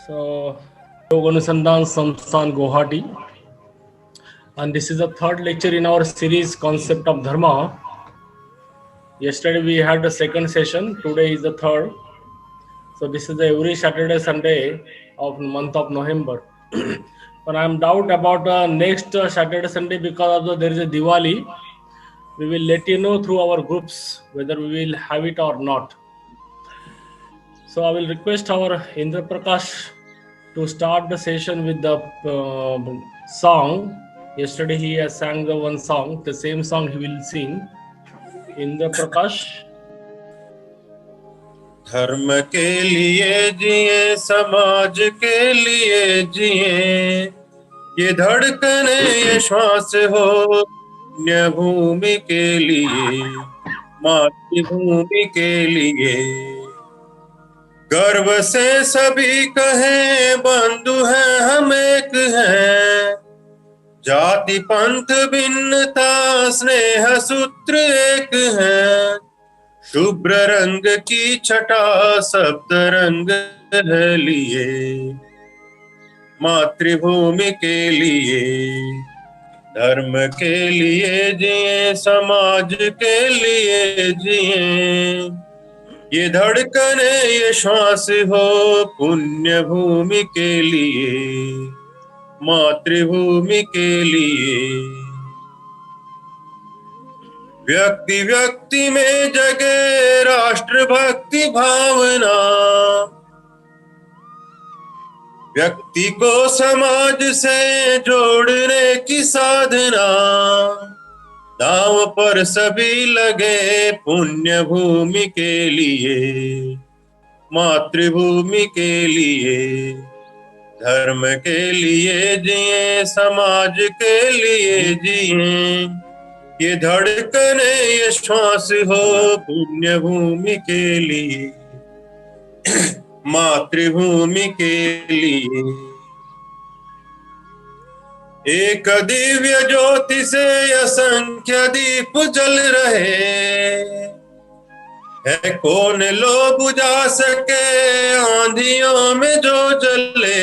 So, Yoga Anusandhan Samsthan Guwahati, and this is the third lecture in our series Concept of Dharma. Yesterday we had the second session, today is the third. So this is the every Saturday, Sunday of month of November. But I am doubt about next Saturday, Sunday because of there is a Diwali. We will let you know through our groups whether we will have it or not. So I will request our Indra Prakash to start the session with the song. Yesterday he has sang the one song, the same song he will sing. Indra Prakash. धर्म के लिए जिए, समाज के लिए जिए, ये धड़कने ये श्वास हो पुण्य भूमि के लिए, मातृभूमि के लिए। गर्व से सभी कहें बंधु हैं हम एक हैं, जाति पंथ भिन्नता स्नेह सूत्र एक हैं, शुभ्र रंग की छटा सप्त रंग है लिए, मातृभूमि के लिए। धर्म के लिए जिए, समाज के लिए जिए, ये धड़कने ये श्वास हो पुण्य भूमि के लिए, मातृभूमि के लिए। व्यक्ति व्यक्ति में जगे राष्ट्र भक्ति भावना, व्यक्ति को समाज से जोड़ने की साधना, दांव पर सभी लगे पुण्य भूमि के लिए, मातृभूमि के लिए। धर्म के लिए जिए, समाज के लिए जिए, ये धड़कने ये श्वास हो पुण्य भूमि के लिए, मातृभूमि के लिए। एक दिव्य ज्योति से असंख्य दीप जल रहे, है कौन लो बुझा सके आंधियों में जो जले।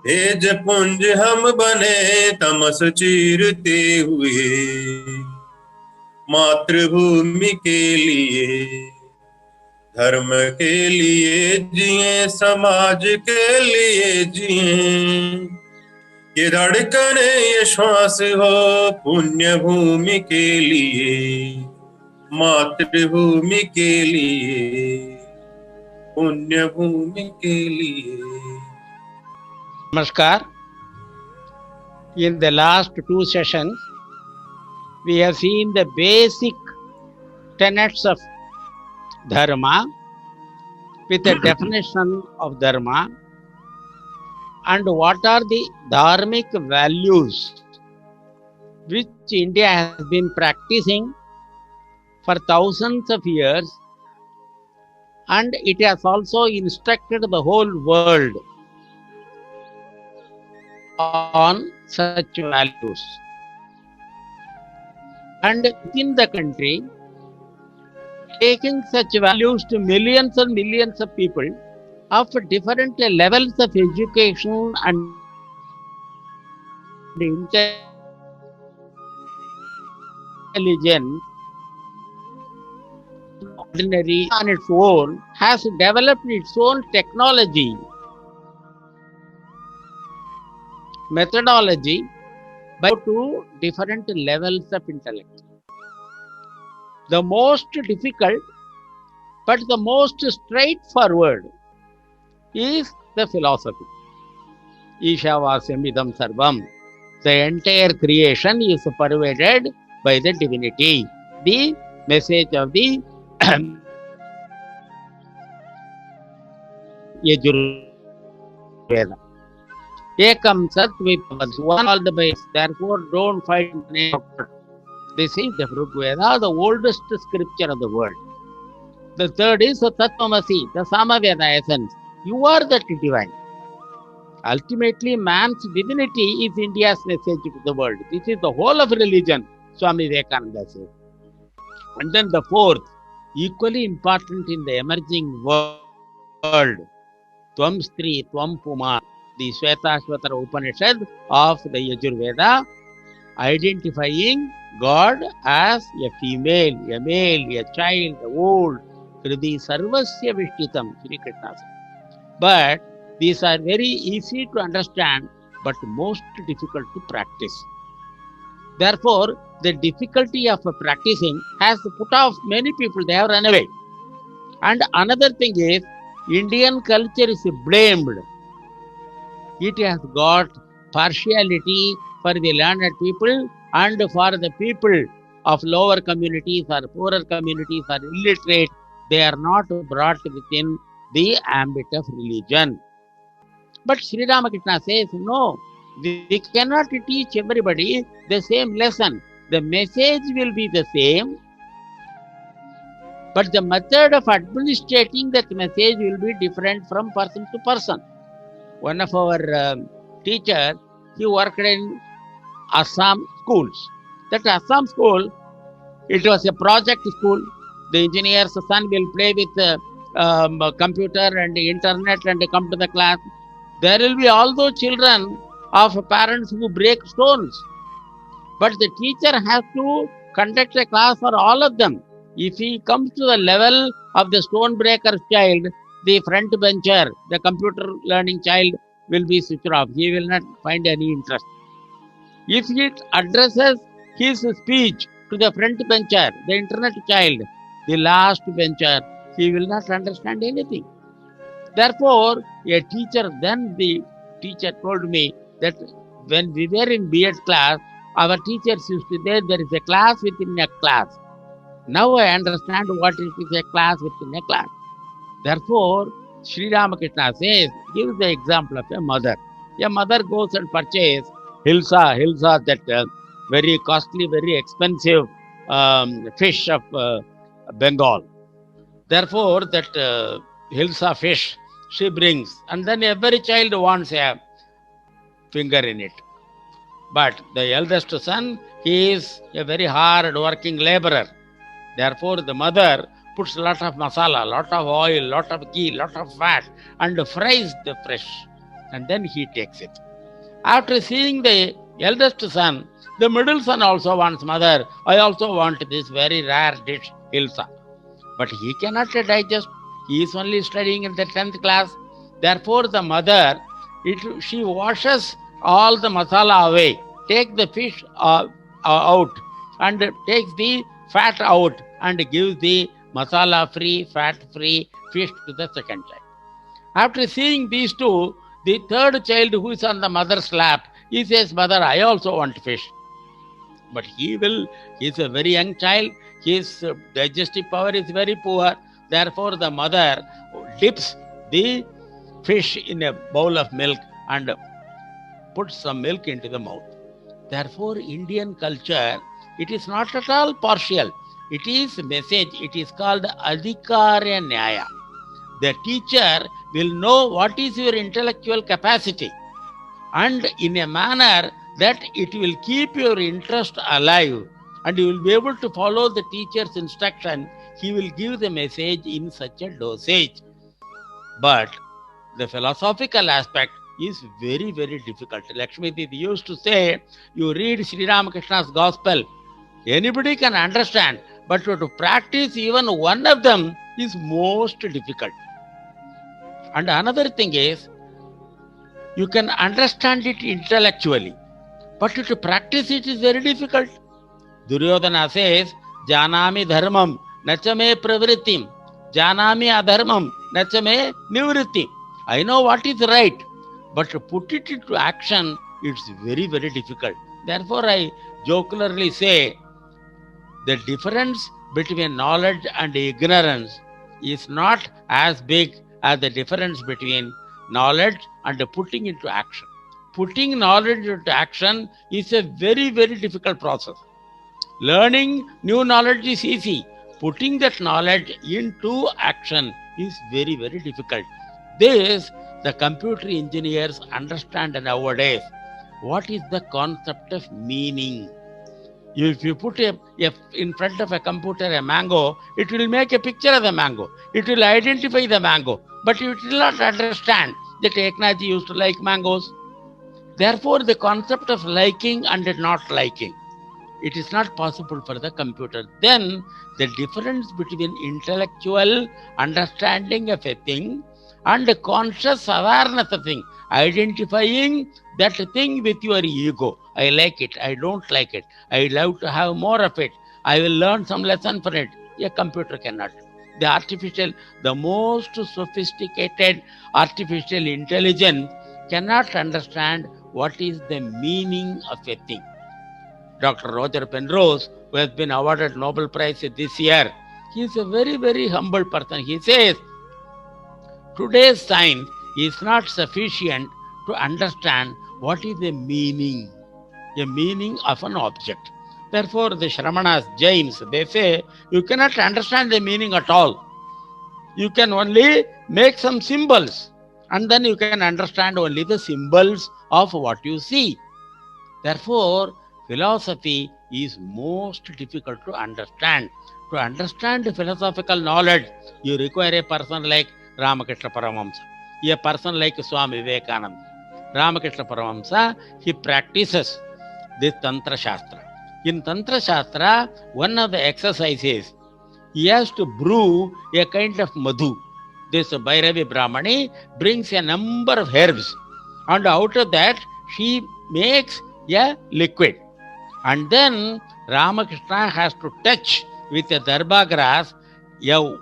तेज पुंज हम बने तमस चीरते हुए, मातृभूमि के लिए। धर्म के लिए जिए, समाज के लिए जिए, ये धड़कने ये श्वास हो पुण्य भूमि के लिए, मातृभूमि के लिए, पुण्य भूमि के लिए। Namaskar. In the last two sessions, we have seen the basic tenets of Dharma with a definition of Dharma and what are the dharmic values which India has been practicing for thousands of years, and it has also instructed the whole world on such values. And within the country, taking such values to millions and millions of people of different levels of education and intelligence, ordinary on its own has developed its own technology, methodology by two different levels of intellect. The most difficult but the most straightforward is the philosophy. Ishavasyam idam sarvam. The entire creation is pervaded by the divinity. The message of the Yajurveda. Ekam sat vipavad, one all the base. Therefore, don't fight in the name of God. This is the Rig Veda, the oldest scripture of the world. The third is the Tattvamasi, the Samaveda essence. You are the divine. Ultimately, man's divinity is India's message to the world. This is the whole of religion, Swami Vivekananda says. And then the fourth, equally important in the emerging world, Tvam Stri, Tvam Puma, the Shvetashvatara Upanishad of the Yajurveda, identifying God as a female, a male, a child, old, Kriti Sarvasya Vishtitam, Sri Krishna said. But these are very easy to understand, but most difficult to practice. Therefore, the difficulty of practicing has put off many people, they have run away. And another thing is, Indian culture is blamed. It has got partiality for the learned people and for the people of lower communities or poorer communities or illiterate. They are not brought within the ambit of religion. But Sri Ramakrishna says, no, we cannot teach everybody the same lesson. The message will be the same, but the method of administrating that message will be different from person to person. One of our teachers, he worked in Assam schools. That Assam school, it was a project school. The engineer's son will play with computer and internet and come to the class. There will be all those children of parents who break stones. But the teacher has to conduct a class for all of them. If he comes to the level of the stone breaker's child, the front bencher, the computer learning child, will be switched off. He will not find any interest. If he addresses his speech to the front bencher, the internet child, the last bencher, he will not understand anything. Therefore, a teacher, then the teacher told me that when we were in B.Ed class, our teachers used to say there is a class within a class. Now I understand what it is a class within a class. Therefore, Sri Ramakrishna says, gives the example of a mother. A mother goes and purchases hilsa, that very costly, very expensive fish of Bengal. Therefore, that hilsa fish she brings, and then every child wants a finger in it. But the eldest son, he is a very hard working laborer. Therefore, the mother puts a lot of masala, lot of oil, lot of ghee, lot of fat, and fries the fish, and then he takes it. After seeing the eldest son, the middle son also wants, mother, I also want this very rare dish, hilsa. But he cannot digest. He is only studying in the 10th class. Therefore, the mother, she washes all the masala away, takes the fish out, and takes the fat out, and gives the masala-free, fat-free fish to the second child. After seeing these two, the third child who is on the mother's lap, he says, mother, I also want fish. But he is a very young child, his digestive power is very poor. Therefore, the mother dips the fish in a bowl of milk and puts some milk into the mouth. Therefore, Indian culture, it is not at all partial. It is a message, it is called Adhikarya Nyaya. The teacher will know what is your intellectual capacity, and in a manner that it will keep your interest alive, and you will be able to follow the teacher's instruction. He will give the message in such a dosage. But the philosophical aspect is very, very difficult. Lakshmi Didi used to say, you read Sri Ramakrishna's gospel, anybody can understand, but to practice even one of them is most difficult. And another thing is, you can understand it intellectually, but to practice it is very difficult. Duryodhana says, Janami dharmam, nachame pravrittim, Janami adharmam, nachame nivrittim. I know what is right, but to put it into action, it's very, very difficult. Therefore, I jocularly say, the difference between knowledge and ignorance is not as big as the difference between knowledge and putting into action. Putting knowledge into action is a very, very difficult process. Learning new knowledge is easy. Putting that knowledge into action is very, very difficult. This, the computer engineers understand nowadays. What is the concept of meaning? If you put in front of a computer a mango, it will make a picture of the mango. It will identify the mango, but it will not understand that Eknathji used to like mangoes. Therefore, the concept of liking and not liking, it is not possible for the computer. Then the difference between intellectual understanding of a thing and conscious awareness of thing, identifying that thing with your ego. I like it, I don't like it, I love to have more of it, I will learn some lesson from it. A computer cannot. The most sophisticated artificial intelligence cannot understand what is the meaning of a thing. Dr. Roger Penrose, who has been awarded Nobel Prize this year, he is a very, very humble person. He says, today's science is not sufficient to understand what is the meaning of an object. Therefore, the Shramanas, Jains, they say, you cannot understand the meaning at all. You can only make some symbols, and then you can understand only the symbols of what you see. Therefore, philosophy is most difficult to understand. To understand philosophical knowledge, you require a person like Ramakrishna Paramahamsa, a person like Swami Vivekananda. Ramakrishna Paramahamsa, he practices this Tantra Shastra. In Tantra Shastra, one of the exercises, he has to brew a kind of madhu. This Bhairavi Brahmani brings a number of herbs, and out of that, she makes a liquid. And then Ramakrishna has to touch with a darba grass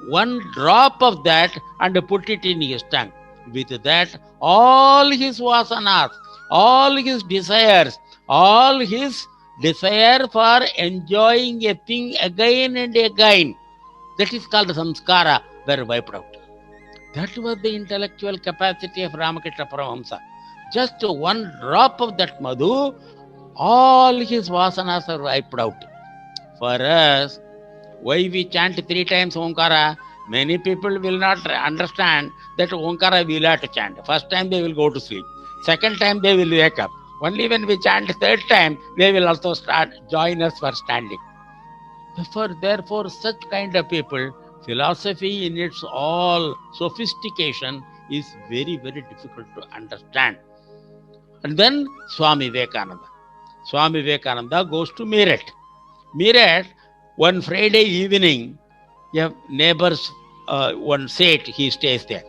one drop of that and put it in his tongue. With that, all his vasanas, all his desires, all his desire for enjoying a thing again and again, that is called samskara, were wiped out. That was the intellectual capacity of Ramakrishna Paramahamsa. Just one drop of that madhu, all his vasanas are wiped out. For us, why we chant 3 times Omkara? Many people will not understand that Omkara we will have to chant. First time they will go to sleep. Second time they will wake up. Only when we chant third time, they will also start join us for standing. Therefore, such kind of people, philosophy in its all sophistication is very, very difficult to understand. And then Swami Vivekananda. Swami Vivekananda goes to Meerut. Meerut, one Friday evening, a neighbor's one state, he stays there.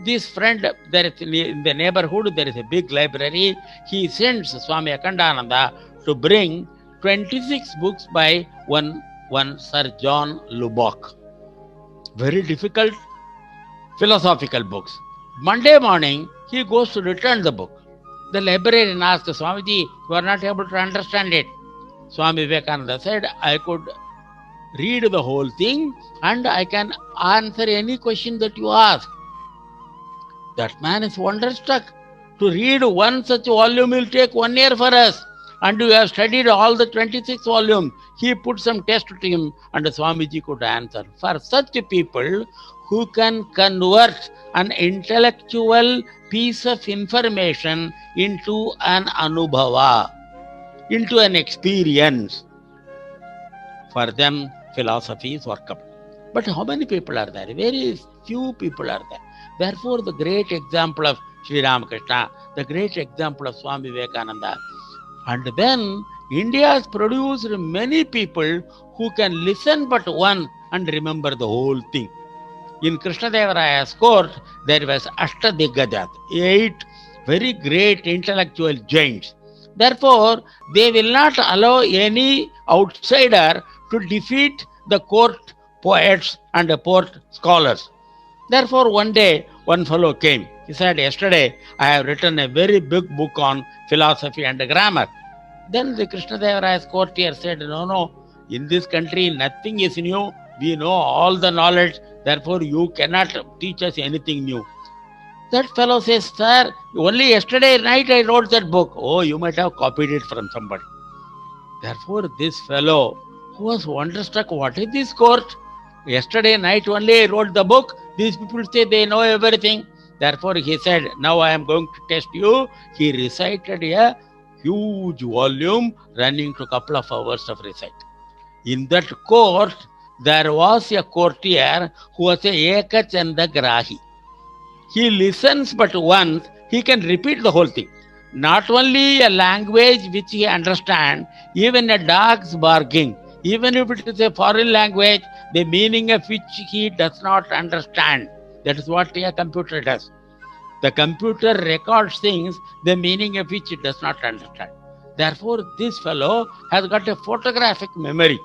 This friend, there is in the neighborhood, there is a big library. He sends Swami Akhandananda to bring 26 books by one Sir John Lubbock. Very difficult philosophical books. Monday morning, he goes to return the book. The librarian asked Swamiji, you are not able to understand it. Swami Vivekananda said, I could read the whole thing and I can answer any question that you ask. That man is wonderstruck. To read one such volume will take 1 year for us. And you have studied all the 26 volumes. He put some test to him and Swamiji could answer. For such people who can convert an intellectual piece of information into an anubhava, into an experience, for them philosophy is workable. But how many people are there? Very few people are there. Therefore, the great example of Sri Ramakrishna, the great example of Swami Vivekananda. And then India has produced many people who can listen but one and remember the whole thing. In Krishnadevaraya's court, there was Ashtadigajat, 8 very great intellectual giants. Therefore, they will not allow any outsider to defeat the court poets and the court scholars. Therefore, one day, one fellow came. He said, yesterday, I have written a very big book on philosophy and grammar. Then the Krishnadevaraya's courtier said, no, in this country, nothing is new. We know all the knowledge. Therefore, you cannot teach us anything new. That fellow says, sir, only yesterday night I wrote that book. Oh, you might have copied it from somebody. Therefore, this fellow who was wonderstruck, what is this court? Yesterday night only I wrote the book. These people say they know everything. Therefore, he said, now I am going to test you. He recited a huge volume running to a couple of hours of recite. In that court, there was a courtier who was a Ekachanda Grahi. He listens but once, he can repeat the whole thing. Not only a language which he understands, even a dog's barking, even if it is a foreign language, the meaning of which he does not understand. That is what a computer does. The computer records things, the meaning of which it does not understand. Therefore, this fellow has got a photographic memory.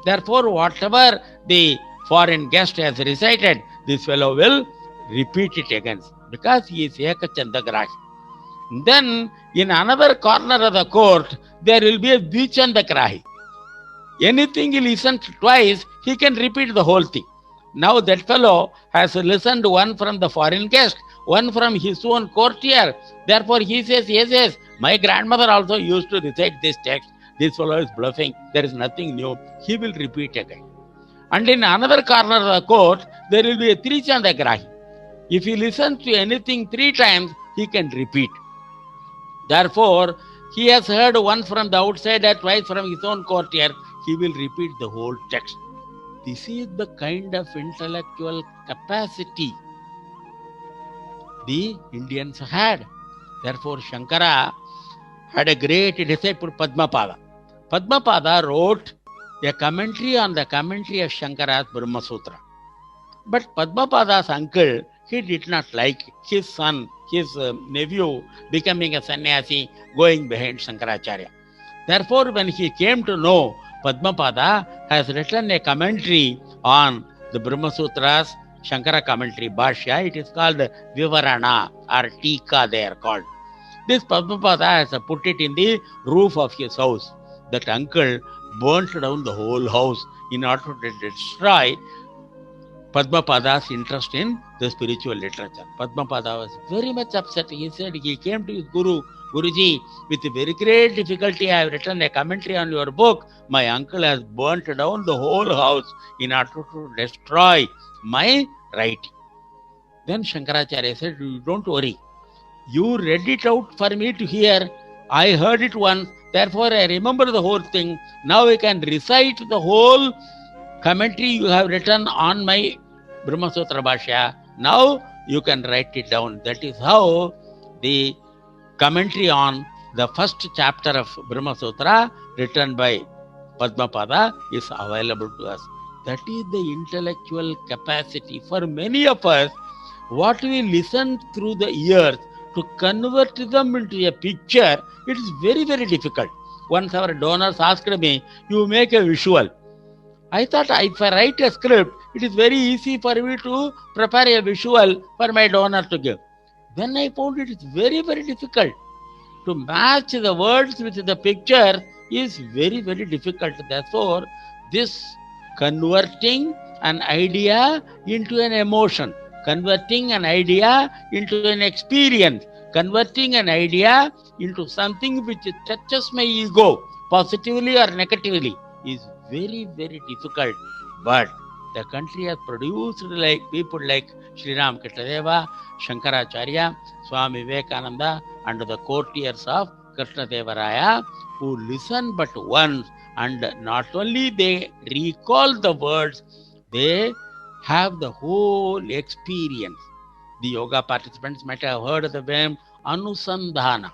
Therefore, whatever the foreign guest has recited, this fellow will repeat it again because he is Ekachandagrahi. Then, in another corner of the court, there will be a Dvichandagrahi. Anything he listens twice, he can repeat the whole thing. Now that fellow has listened one from the foreign guest, one from his own courtier. Therefore, he says, yes, my grandmother also used to recite this text. This fellow is bluffing. There is nothing new. He will repeat again. And in another corner of the court, there will be a Trichandagrahi. If he listens to anything 3 times, he can repeat. Therefore, he has heard once from the outside and twice from his own courtier. He will repeat the whole text. This is the kind of intellectual capacity the Indians had. Therefore, Shankara had a great disciple, Padmapada. Padmapada wrote a commentary on the commentary of Shankara's Brahma Sutra. But Padmapada's uncle, he did not like his son, his nephew, becoming a sannyasi, going behind Shankaracharya. Therefore, when he came to know Padmapada has written a commentary on the Brahma Sutras, Shankara commentary, Bhashya, it is called Vivarana or Tika, they are called. This Padmapada has put it in the roof of his house. That uncle burnt down the whole house in order to destroy Padmapada's interest in the spiritual literature. Padmapada was very much upset. He said, he came to his Guru, Guruji, with very great difficulty I have written a commentary on your book. My uncle has burnt down the whole house in order to destroy my writing. Then Shankaracharya said, don't worry. You read it out for me to hear. I heard it once. Therefore, I remember the whole thing. Now I can recite the whole commentary you have written on my Brahma Sutra Bhashya. Now you can write it down. That is how the commentary on the first chapter of Brahma Sutra written by Padmapada is available to us. That is the intellectual capacity. For many of us, what we listen through the ears, to convert them into a picture, it is very, very difficult. Once our donors asked me, you make a visual. I thought if I write a script, it is very easy for me to prepare a visual for my donor to give. Then I found it is very, very difficult. To match the words with the picture is very, very difficult. Therefore, this converting an idea into an emotion, converting an idea into an experience, converting an idea into something which touches my ego, positively or negatively, is very, very difficult. But the country has produced like people like Sri Ram Krishnadeva, Shankaracharya, Swami Vivekananda, and the courtiers of Krishnadevaraya, who listen but once, and not only they recall the words, they have the whole experience. The yoga participants might have heard of the term Anusandhana.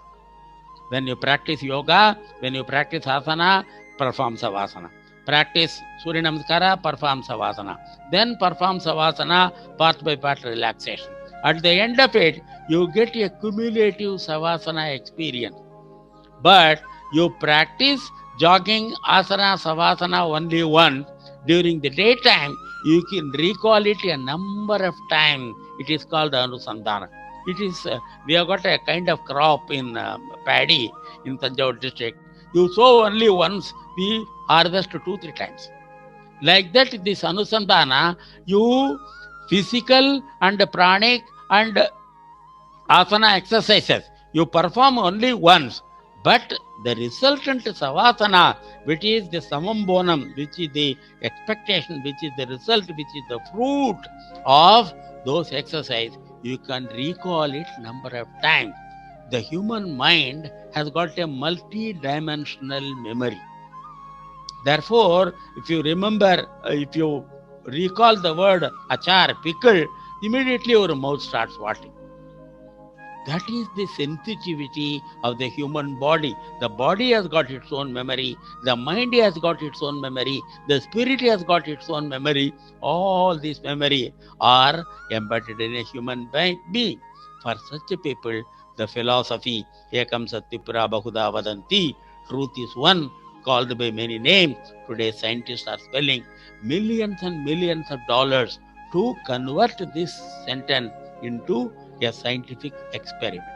When you practice yoga, when you practice asana, perform savasana. Practice Surya Namaskara, perform savasana. Then perform savasana, part by part relaxation. At the end of it, you get a cumulative savasana experience. But you practice jogging, asana, savasana only once. During the daytime, you can recall it a number of times. It is called Anusandhana. It is, we have got a kind of crop in paddy in Tanjavur district. You sow only once, we harvest 2-3 times. Like that, this Anusandhana, you physical and pranic and asana exercises, you perform only once. But the resultant savasana, which is the samam bonam, which is the expectation, which is the result, which is the fruit of those exercises, you can recall it number of times. the human mind has got a multi-dimensional memory. Therefore, if you remember, if you recall the word achar, pickle, immediately your mouth starts watering. That is the sensitivity of the human body. The body has got its own memory. The mind has got its own memory. The spirit has got its own memory. All these memory are embedded in a human being. For such people, the philosophy, Ekam Satyapura Bahuda Vadanti, truth is one, called by many names. Today, scientists are spending millions and millions of dollars to convert this sentence into a scientific experiment.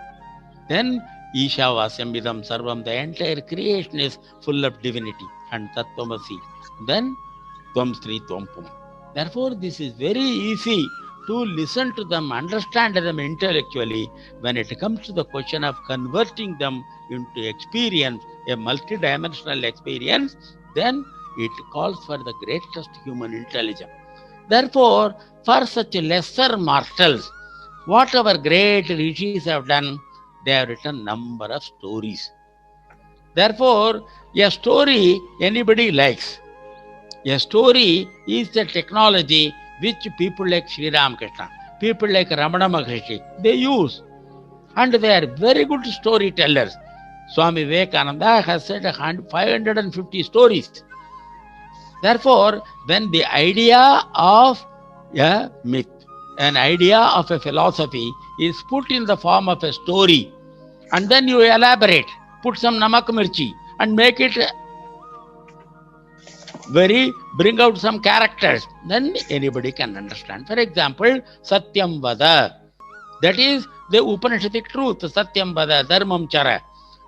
Then Isha Vasyamidam Sarvam, the entire creation is full of divinity and Tattvamasi. Then Tvam Sri Tvam Pum. Therefore, this is very easy to listen to them, understand them intellectually. When it comes to the question of converting them into experience, a multidimensional experience, then it calls for the greatest human intelligence. Therefore, for such lesser mortals, what our great rishis have done, they have written number of stories. Therefore, a story anybody likes. A story is the technology which people like Sri Ramakrishna, people like Ramana Maharshi, they use. And they are very good storytellers. Swami Vivekananda has said 550 stories. Therefore, when the idea of a myth, an idea of a philosophy is put in the form of a story, and then you elaborate, put some namak mirchi and make it bring out some characters, then anybody can understand. For example, Satyam Vada, that is the Upanishadic truth, Satyam Vada, Dharmam Chara.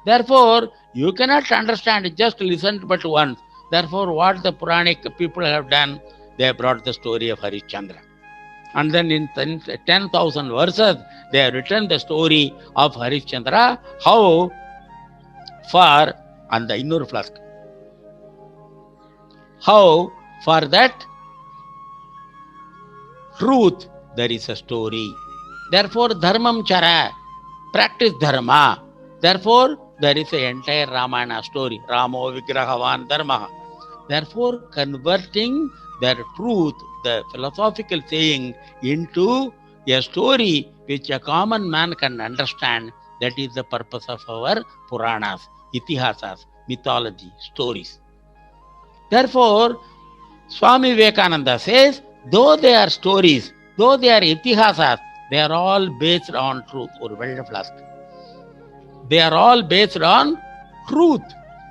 Therefore, you cannot understand, just listen but once. Therefore, what the Puranic people have done, they have brought the story of Harishchandra. And then in 10,000 verses, they have written the story of Harishchandra, how far on the Innur flask. How for that truth there is a story. Therefore, Dharmam Chara, practice Dharma. Therefore, there is an entire Ramayana story, Ramo Vigrahavan Dharma. Therefore, converting their truth, the philosophical saying, into a story which a common man can understand, that is the purpose of our Puranas, Itihasas, mythology, stories. Therefore, Swami Vivekananda says, though they are stories, though they are itihasas, they are all based on truth. They are all based on truth.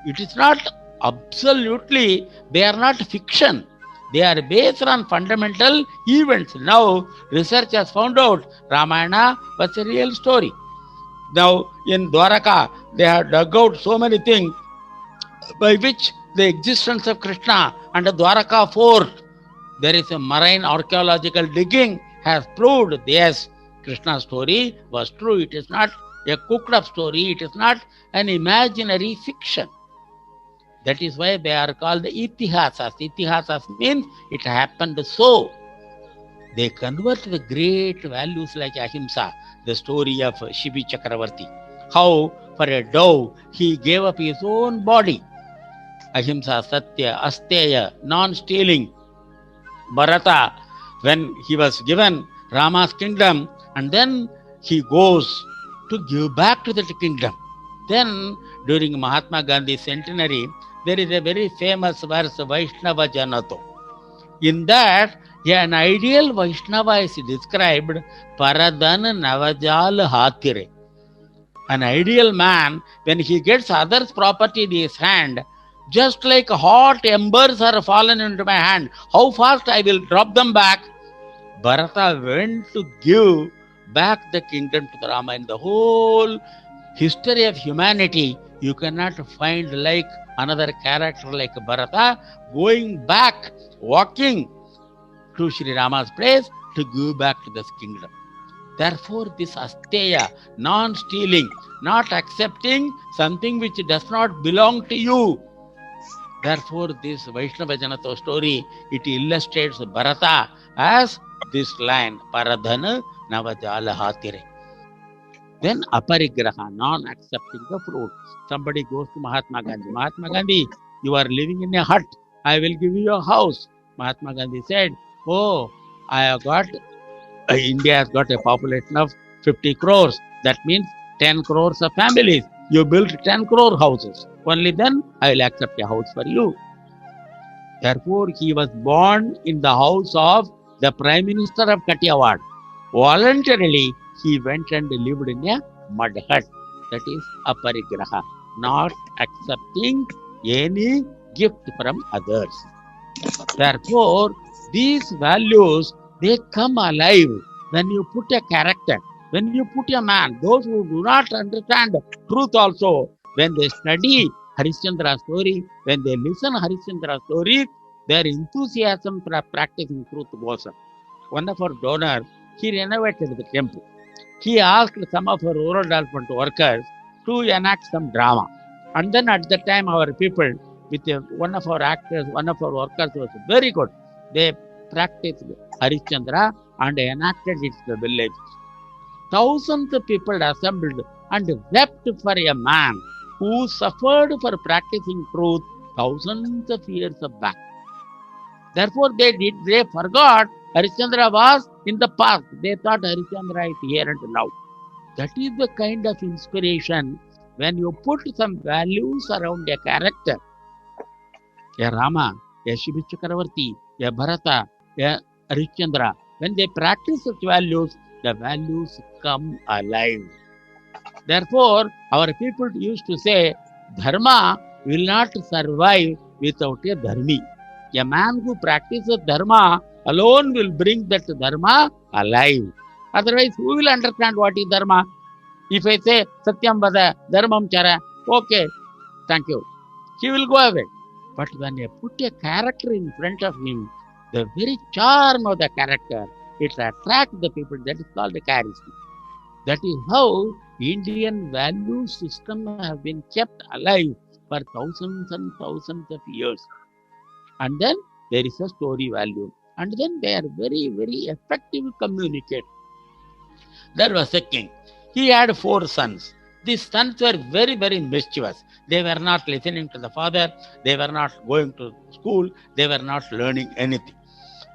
It is not absolutely, they are not fiction. They are based on fundamental events. Now, research has found out Ramayana was a real story. Now, in Dwaraka, they have dug out so many things by which the existence of Krishna and the Dwaraka fort, there is a marine archaeological digging, has proved, yes, Krishna's story was true. It is not a cooked up story. It is not an imaginary fiction. That is why they are called itihasas. Itihasas means it happened so. They convert the great values like ahimsa, the story of Shibi Chakravarti. How for a dove he gave up his own body. Ahimsa, Satya, Asteya, non-stealing. Bharata, when he was given Rama's kingdom, and then he goes to give back to that kingdom. Then, during Mahatma Gandhi's centenary, there is a very famous verse, Vaishnava Janato. In that, an ideal Vaishnava is described, Paradan Navajal Hatire. An ideal man, when he gets others' property in his hand, just like hot embers are fallen into my hand, how fast I will drop them back. Bharata went to give back the kingdom to the Rama. In the whole history of humanity, you cannot find like another character like Bharata going back, walking to Sri Rama's place to give back to this kingdom. Therefore, this asteya, non-stealing, not accepting something which does not belong to you. Therefore, this Vaishnava Janato story, it illustrates Bharata as this line, Paradhana Navajala Hatire. Then aparigraha, non-accepting the fruit. Somebody goes to Mahatma Gandhi. Mahatma Gandhi, you are living in a hut. I will give you a house. Mahatma Gandhi said, oh, I have got, India has got a population of 50 crores. That means 10 crores of families. You built 10 crore houses. Only then I will accept a house for you. Therefore, he was born in the house of the Prime Minister of Kathiawar. Voluntarily, he went and lived in a mud hut. That is aparigraha, not accepting any gift from others. Therefore, these values, they come alive when you put a character, when you put a man. Those who do not understand truth also, when they study Harishchandra story, when they listen Harishchandra story, their enthusiasm for practicing truth goes up. One of our donors, he renovated the temple. He asked some of our rural development workers to enact some drama. And then at the time, our people, with one of our actors, one of our workers was very good. They practiced Harishchandra and enacted it in the village. Thousands of people assembled and wept for a man who suffered for practicing truth thousands of years back. Therefore, they forgot Harishchandra was in the past. They thought Harishchandra is here and now. That is the kind of inspiration when you put some values around a character. A Rama, a Shiva Chakravarti, a Bharata, a Harishchandra. When they practice such values, the values come alive. Therefore, our people used to say, Dharma will not survive without a Dharmi. A man who practices Dharma alone will bring that Dharma alive. Otherwise, who will understand what is Dharma? If I say, Satyam Vada, Dharmam Chara, okay, thank you. He will go away. But when I put a character in front of him, the very charm of the character, it attracts the people. That is called the charisma. That is how Indian value system have been kept alive for thousands and thousands of years. And then there is a story value. And then they are very, very effective communicators. There was a king. He had 4 sons. These sons were very, very mischievous. They were not listening to the father. They were not going to school. They were not learning anything.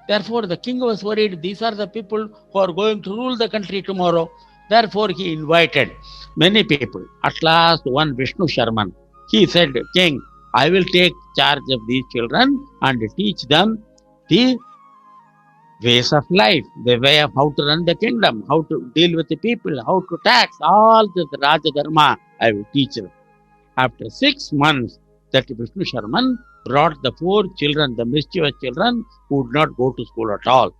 Therefore, the king was worried. These are the people who are going to rule the country tomorrow. Therefore, he invited many people. At last, one Vishnu Sharman, he said, King, I will take charge of these children and teach them the ways of life, the way of how to run the kingdom, how to deal with the people, how to tax, all the Raja Dharma, I will teach them. After 6 months, that Vishnu Sharman brought the 4 children, the mischievous children, who would not go to school at all.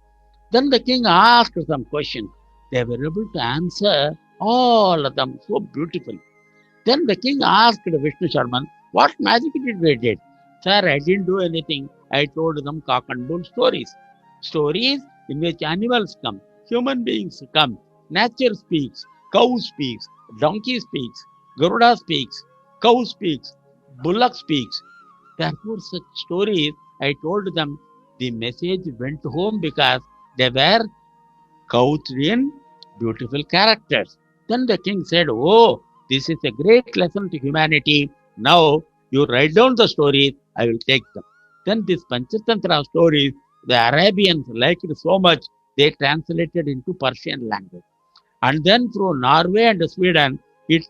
Then the king asked some questions. They were able to answer all of them so beautifully. Then the king asked Vishnu Sharman, what magic did we did? Sir, I didn't do anything. I told them cock and bull stories. Stories in which animals come, human beings come, nature speaks, cow speaks, donkey speaks, Garuda speaks, cow speaks, bullock speaks. Therefore, such stories, I told them, the message went home because they were couched in beautiful characters. Then the king said, oh, this is a great lesson to humanity. Now, you write down the stories, I will take them. Then these Panchatantra stories, the Arabians liked it so much, they translated into Persian language. And then through Norway and Sweden, it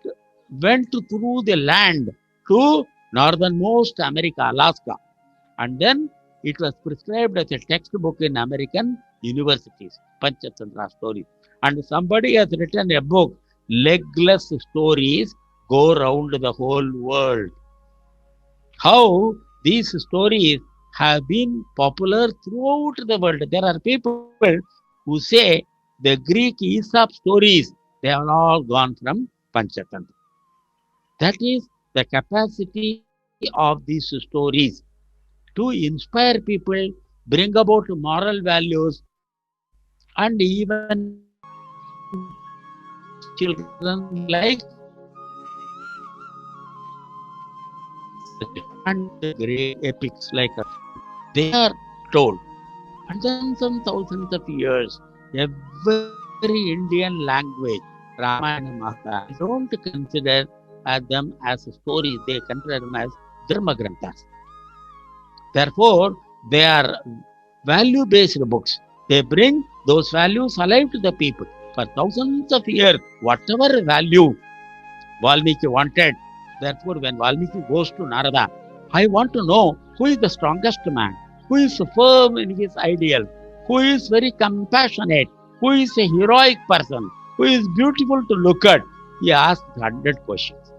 went through the land to northernmost America, Alaska. And then it was prescribed as a textbook in American universities, Panchatantra stories. And somebody has written a book, Legless Stories Go Round the Whole World. How these stories have been popular throughout the world. There are people who say the Greek Aesop stories, they have all gone from Panchatantra. That is the capacity of these stories to inspire people, bring about moral values, and even children like and the great epics like they are told. And then some thousands of years, every Indian language Ramayana and Mahabharata, don't consider them as stories, they consider them as Dharma Granthas. Therefore, they are value-based books. They bring those values alive to the people. For thousands of years, whatever value Valmiki wanted, therefore when Valmiki goes to Narada, I want to know who is the strongest man, who is firm in his ideal, who is very compassionate, who is a heroic person, who is beautiful to look at. He asks 100 questions.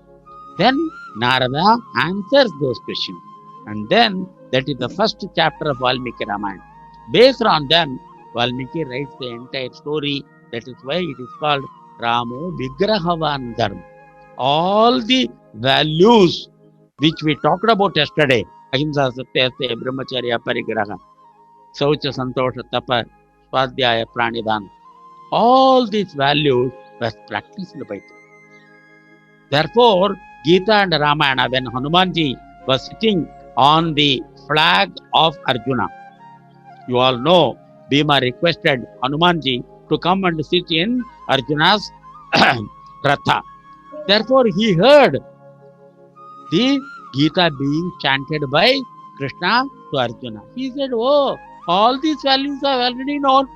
Then Narada answers those questions. And then that is the first chapter of Valmiki Ramayana. Based on them, Valmiki writes the entire story. That is why it is called Ramo Vigrahavan Dharma. All the values which we talked about yesterday, Ahimsa Satya Brahmacharya Parigraha, Saucha Santosha Tapa, Swadhyaya Pranidhan, all these values were practiced by them. Therefore, Gita and Ramayana, when Hanumanji was sitting on the flag of Arjuna, you all know Bhima requested Hanumanji to come and sit in Arjuna's Ratha. Therefore, he heard the Gita being chanted by Krishna to Arjuna. He said, oh, all these values are already known.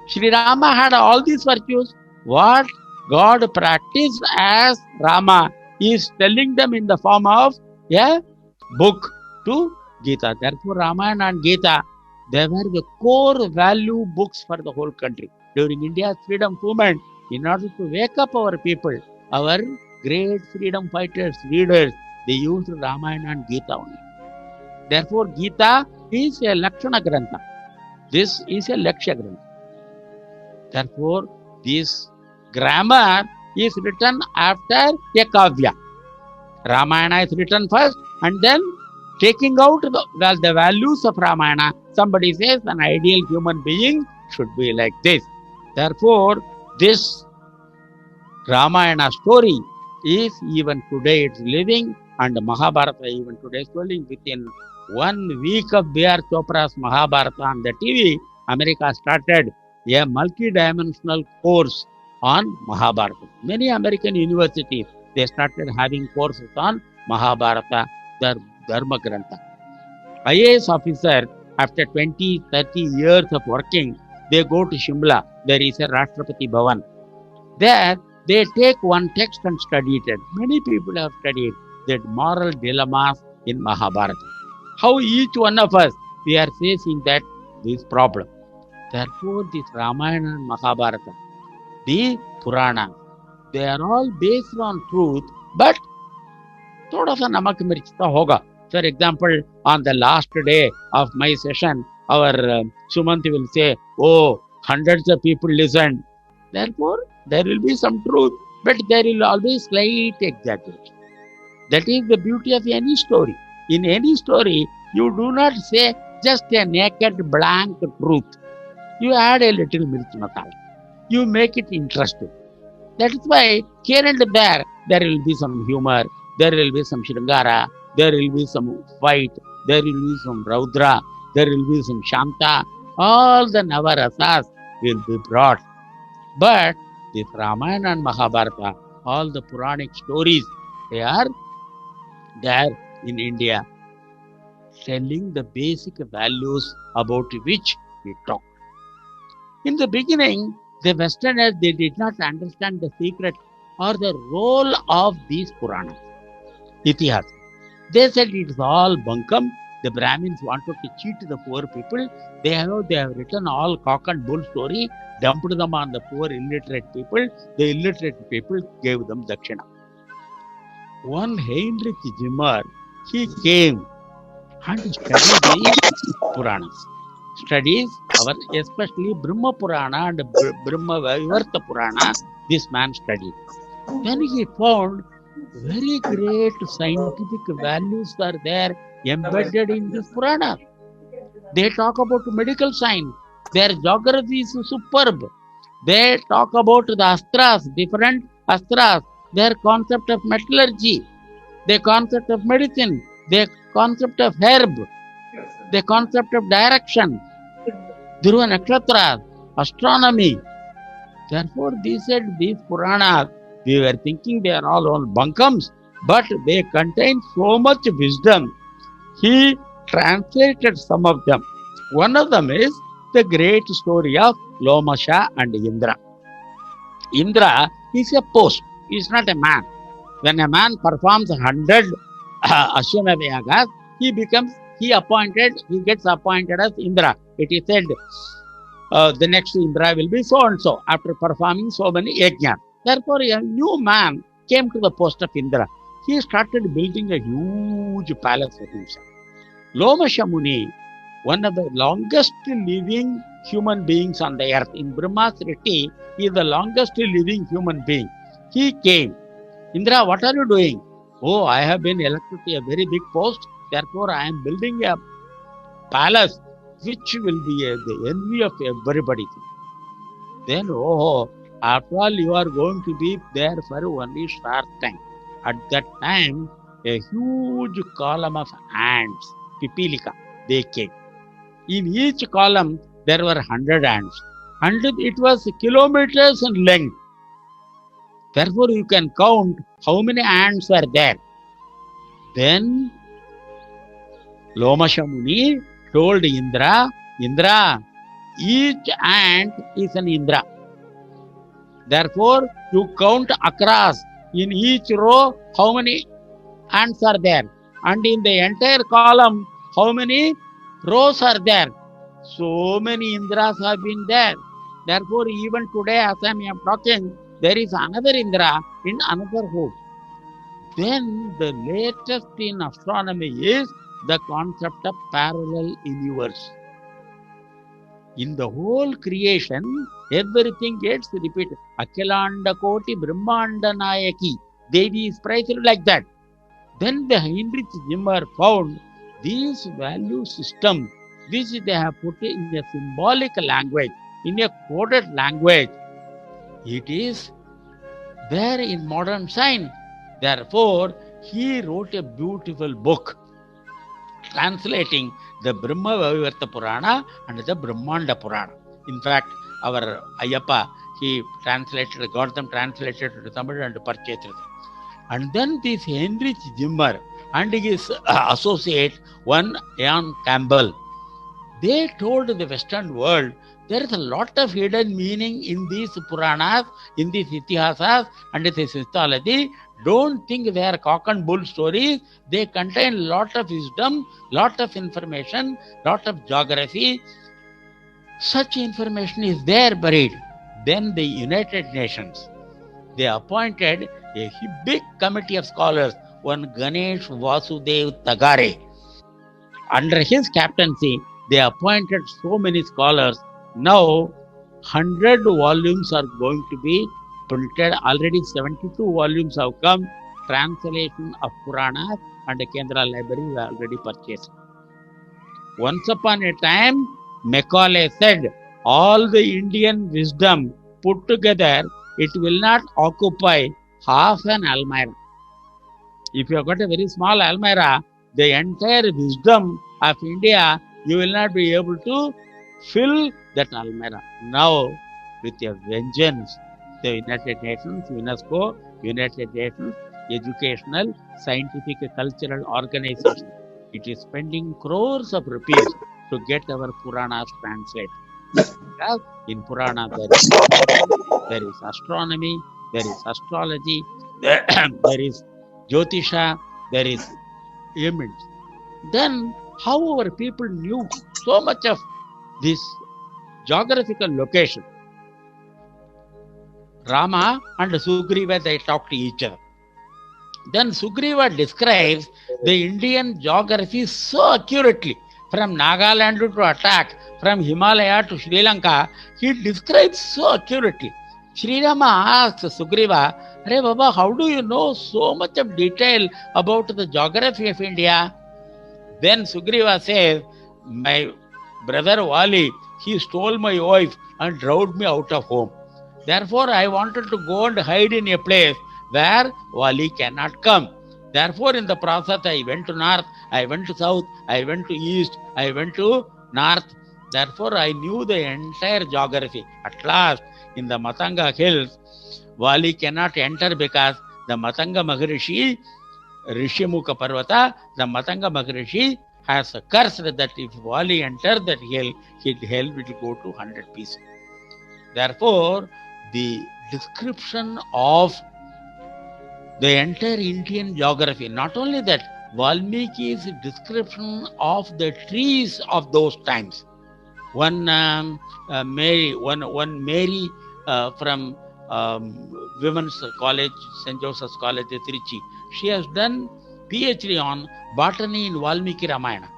Sri Rama had all these virtues. What God practiced as Rama is telling them in the form of a book to Gita. Therefore, Ramayana and Gita, they were the core value books for the whole country. During India's freedom movement, in order to wake up our people, our great freedom fighters, leaders, they used Ramayana and Gita only. Therefore, Gita is a Lakshana Grantha. This is a Lakshya Grantha. Therefore, this grammar is written after a Kavya. Ramayana is written first, and then taking out the values of Ramayana, somebody says an ideal human being should be like this. Therefore, this Ramayana story is even today it's living, and Mahabharata even today is living. Within 1 week of B.R. Chopra's Mahabharata on the TV, America started a multi-dimensional course on Mahabharata. Many American universities, they started having courses on Mahabharata, the Dharma Grantha. IAS officer, after 20, 30 years of working, they go to Shimla. There is a Rashtrapati Bhavan. There, they take one text and study it. Many people have studied that moral dilemmas in Mahabharata. How each one of us, we are facing this problem. Therefore, this Ramayana and Mahabharata, the Purana, they are all based on truth, but thoda sa namak mirchta hoga. For example, on the last day of my session, our Sumant will say, oh, hundreds of people listened. Therefore, there will be some truth, but there will always slight exaggeration. That is the beauty of any story. In any story, you do not say just a naked blank truth. You add a little mirch masala. You make it interesting. That is why here and there will be some humor, there will be some Sringara, there will be some fight, there will be some Raudra, there will be some Shanta. All the Navarasas will be brought. But this Ramayana and Mahabharata, all the Puranic stories, they are there in India, telling the basic values about which we talk. In the beginning, the Westerners, they did not understand the secret or the role of these Puranas, Itihas. They said it is all bunkam. The Brahmins wanted to cheat the poor people. They have written all cock and bull story, dumped them on the poor illiterate people. The illiterate people gave them dakshina. One Heinrich Zimmer, he came and studied the Puranas. Studies especially Brahma Purana and Brahma Vaivarta Purana, this man studied. Then he found very great scientific values are there embedded in this Purana. They talk about medical science. Their geography is superb. They talk about the astras, different astras, their concept of metallurgy, their concept of medicine, their concept of herb, the concept of direction, Dhruva Nakshatra, astronomy. Therefore, they said these Puranas, we were thinking they are all bunkums, but they contain so much wisdom. He translated some of them. One of them is the great story of Lomasha and Indra. Indra is a post, he is not a man. When a man performs 100 Ashwamedha Yagas, he gets appointed as Indra. It is said the next Indra will be so and so after performing so many yajnas. Therefore, a new man came to the post of Indra. He started building a huge palace for himself. Lomasha Muni, one of the longest living human beings on the earth, in Brahma's Sriti, he is the longest living human being. He came. Indra, what are you doing? Oh, I have been elected to a very big post. Therefore, I am building a palace which will be the envy of everybody. Then, after all, you are going to be there for only short time. At that time, a huge column of ants, Pipilika, they came. In each column, there were 100 ants. And it was kilometers in length. Therefore, you can count how many ants are there. Then, Lomasha Muni told Indra, each ant is an Indra. Therefore, you count across in each row how many ants are there. And in the entire column, how many rows are there. So many Indras have been there. Therefore, even today, as I am talking, there is another Indra in another home. Then the latest in astronomy is the concept of parallel universe. In the whole creation, everything gets repeated. Akhilanda Koti Brahmanda Nayaki. Devi is praised like that. Then the Heinrich Zimmer found these value system which they have put in a symbolic language, in a coded language. It is there in modern science. Therefore, he wrote a beautiful book translating the Brahma Vaivarta Purana and the Brahmanda Purana. In fact, our Ayyappa, he got them translated to Tamil and purchased them. And then this Heinrich Zimmer and his associate, one Ian Campbell, they told the Western world there is a lot of hidden meaning in these Puranas, in these Itihasas and this mythology. Don't think they are cock and bull stories. They contain lot of wisdom, lot of information, lot of geography. Such information is there buried. Then the United Nations, they appointed a big committee of scholars, one Ganesh Vasudev Tagare. Under his captaincy, they appointed so many scholars. Now, 100 volumes are going to be printed. Already 72 volumes have come. Translation of Puranas and the Kendra Library are already purchased. Once upon a time, Macaulay said, all the Indian wisdom put together, it will not occupy half an almirah. If you have got a very small almirah, the entire wisdom of India, you will not be able to fill that almirah. Now, with a vengeance, the United Nations, UNESCO, United Nations, educational, scientific, cultural organization, it is spending crores of rupees to get our Puranas translated. Because in Purana there is astronomy, there is astrology, there is Jyotisha, there is elements. Then how our people knew so much of this geographical location? Rama and Sugriva, they talk to each other. Then Sugriva describes the Indian geography so accurately. From Nagaland to attack, from Himalaya to Sri Lanka, he describes so accurately. Sri Rama asks Sugriva, "Arey Baba, how do you know so much of detail about the geography of India?" Then Sugriva says, "My brother Wali, he stole my wife and drove me out of home. Therefore, I wanted to go and hide in a place where Wali cannot come. Therefore, in the process, I went to north, I went to south, I went to east, I went to north. Therefore, I knew the entire geography. At last, In the Matanga hills, Vali cannot enter because the Matanga Maharishi, Rishimukha Parvata, the Matanga Maharishi has cursed that if Vali enters that hill, his hell will go to 100 pieces. Therefore, the description of the entire Indian geography, not only that, Valmiki's description of the trees of those times. One Mary from Women's College, St. Joseph's College, Trichy. She has done PhD on botany in Valmiki Ramayana.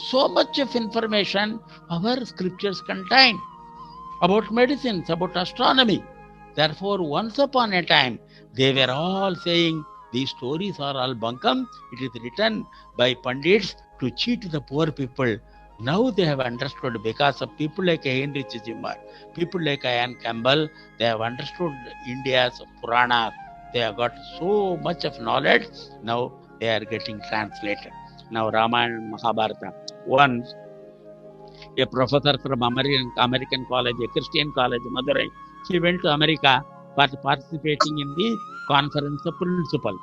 So much of information our scriptures contain about medicines, about astronomy. Therefore, once upon a time, they were all saying these stories are all bunkum. It is written by Pandits to cheat the poor people. Now they have understood because of people like Henry Chijimbar, people like Ian Campbell, they have understood India's Puranas. They have got so much of knowledge. Now they are getting translated. Now Ramayana and Mahabharata. Once a professor from American college, a Christian college, Madurai, he went to America for participating in the conference of principals.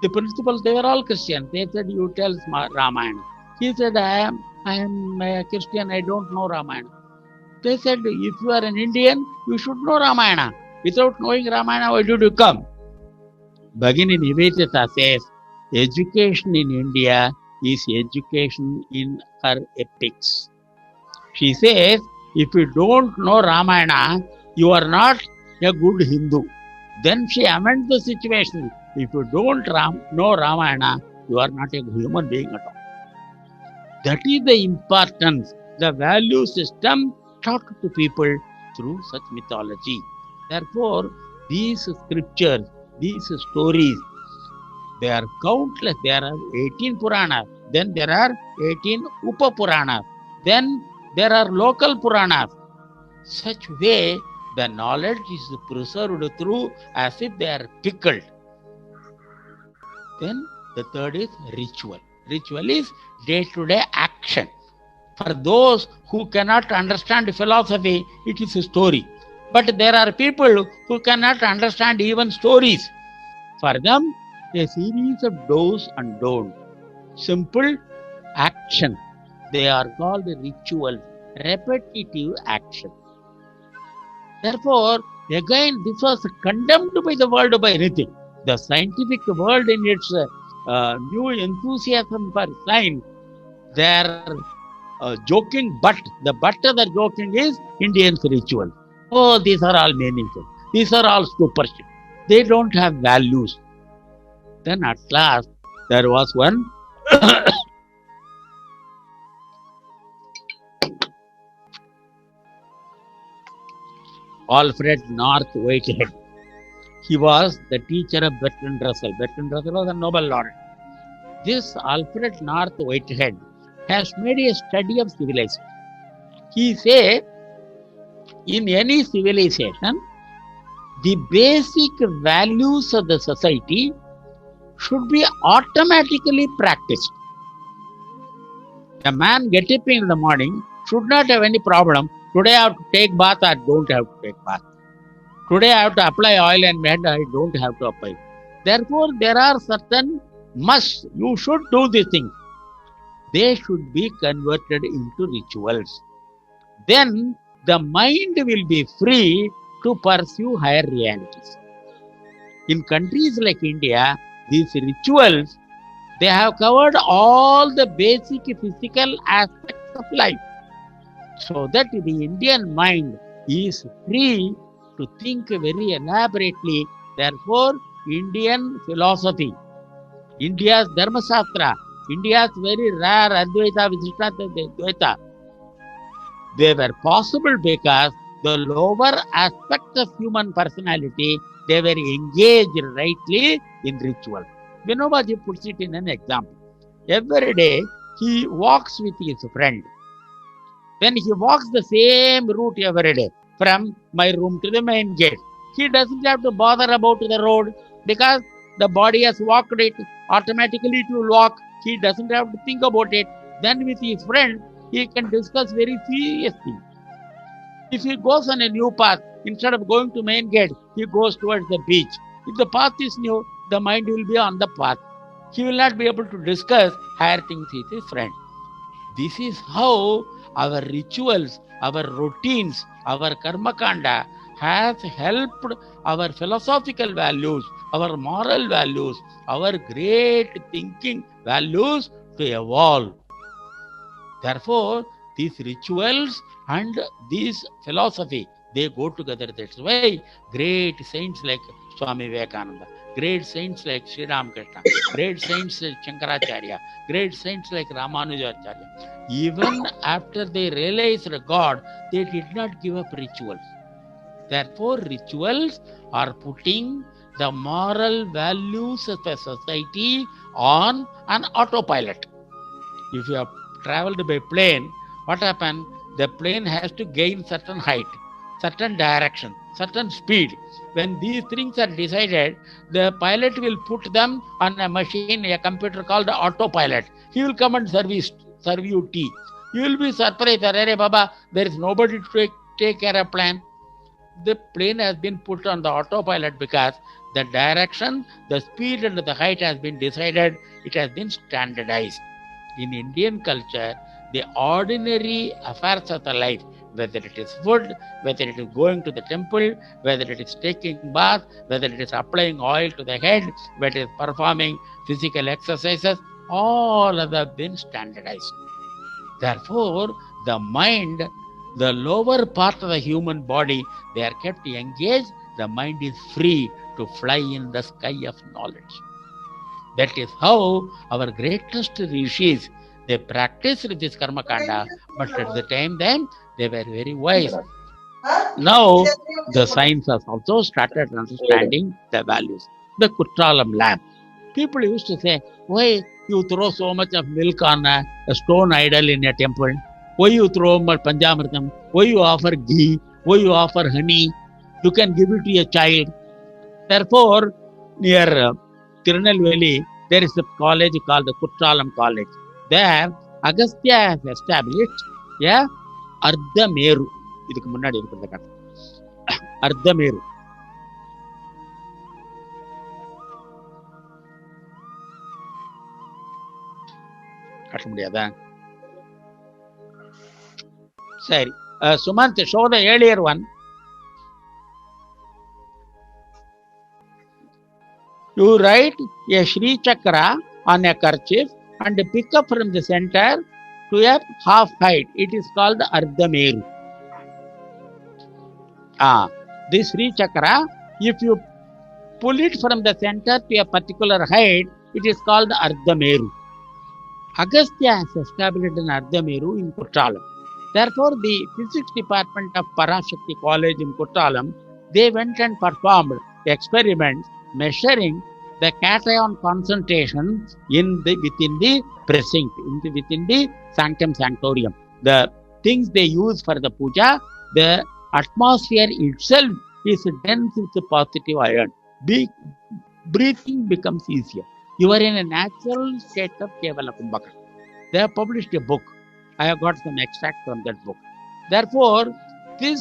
The principals, they were all Christians. They said, you tell Ramayana. He said, I am a Christian, I don't know Ramayana. They said, if you are an Indian, you should know Ramayana. Without knowing Ramayana, why did you come? Bhagini Nivedita says, education in India is education in her epics. She says, if you don't know Ramayana, you are not a good Hindu. Then she amends the situation. If you don't know Ramayana, you are not a human being at all. That is the importance, the value system taught to people through such mythology. Therefore, these scriptures, these stories, they are countless. There are 18 Puranas. Then there are 18 Upa Puranas. Then there are local Puranas. Such way, the knowledge is preserved through as if they are pickled. Then the third is ritual. Ritual is day-to-day action. For those who cannot understand philosophy, it is a story. But there are people who cannot understand even stories. For them, a series of do's and don'ts. Simple action. They are called rituals, repetitive action. Therefore, again, this was condemned by the world by anything. The scientific world in its new enthusiasm for science, they are joking, but the butt of the joking is Indian ritual. Oh, these are all meaningful. These are all superstition. They don't have values. Then at last, there was one Alfred North Whitehead. He was the teacher of Bertrand Russell. Bertrand Russell was a Nobel laureate. This Alfred North Whitehead has made a study of civilization. He said, in any civilization, the basic values of the society should be automatically practiced. A man getting up in the morning should not have any problem. Today I have to take bath, I don't have to take bath. Today I have to apply oil and head, I don't have to apply. Therefore, there are certain musts. You should do these things. They should be converted into rituals. Then the mind will be free to pursue higher realities. In countries like India, these rituals, they have covered all the basic physical aspects of life, so that the Indian mind is free to think very elaborately. Therefore, Indian philosophy, India's Dharma Shastra, India's very rare Advaita, Visishtadvaita, Dvaita, they were possible because the lower aspects of human personality, they were engaged rightly in ritual. Vinobaji puts it in an example. Every day, he walks with his friend. When he walks the same route every day, from my room to the main gate, he doesn't have to bother about the road because the body has walked it, automatically it will walk. He doesn't have to think about it. Then with his friend, he can discuss very serious things. If he goes on a new path, instead of going to main gate, he goes towards the beach. If the path is new, the mind will be on the path. He will not be able to discuss higher things with his friend. This is how our rituals, our routines, our karma kanda has helped our philosophical values, our moral values, our great thinking values to evolve. Therefore, these rituals and this philosophy, they go together. That's why great saints like Swami Vivekananda, great saints like Sri Ramakrishna, great saints like Shankaracharya, great saints like Ramanujacharya, even after they realized God, they did not give up rituals. Therefore, rituals are putting the moral values of a society on an autopilot. If you have traveled by plane, what happens? The plane has to gain certain height, certain direction, certain speed. When these things are decided, the pilot will put them on a machine, a computer called the autopilot. He will come and serve you tea. You will be surprised, Arre Baba, there is nobody to take care of plane. The plane has been put on the autopilot because the direction, the speed and the height has been decided. It has been standardized. In Indian culture, the ordinary affairs of the life, whether it is food, whether it is going to the temple, whether it is taking bath, whether it is applying oil to the head, whether it is performing physical exercises, all of them have been standardized. Therefore, the mind, the lower part of the human body, they are kept engaged. The mind is free to fly in the sky of knowledge. That is how our greatest rishis, they practiced this karma kanda, but at the time then they were very wise. Now the science has also started understanding the values. The Kutralam lamp. People used to say, why you throw so much of milk on a stone idol in a temple? Why you throw Panjamritam? Why you offer ghee? Why you offer honey? You can give it to a child. Therefore, near Tirunelveli, there is a college called the Kutralam College. There, Agastya has established a Ardhameru. இதுக்கு முன்னாடி இருக்கிறத காட்டு. Ardhameru. காட்ட முடியாதா? சரி. Sumant, show the earlier one. You write a Shri Chakra on a kerchief and pick up from the center to a half height. It is called Ardhameru. This Shri Chakra, if you pull it from the center to a particular height, it is called Ardhameru. Agastya has established an Ardhameru in Kuttalam. Therefore, the physics department of Parashakti College in Kuttalam, they went and performed experiments measuring the cation concentration within the precinct, within the sanctum sanctorium. The things they use for the puja, the atmosphere itself is dense with positive iron. Breathing becomes easier. You are in a natural state of Kevala Kumbhaka. They have published a book. I have got some extract from that book. Therefore, this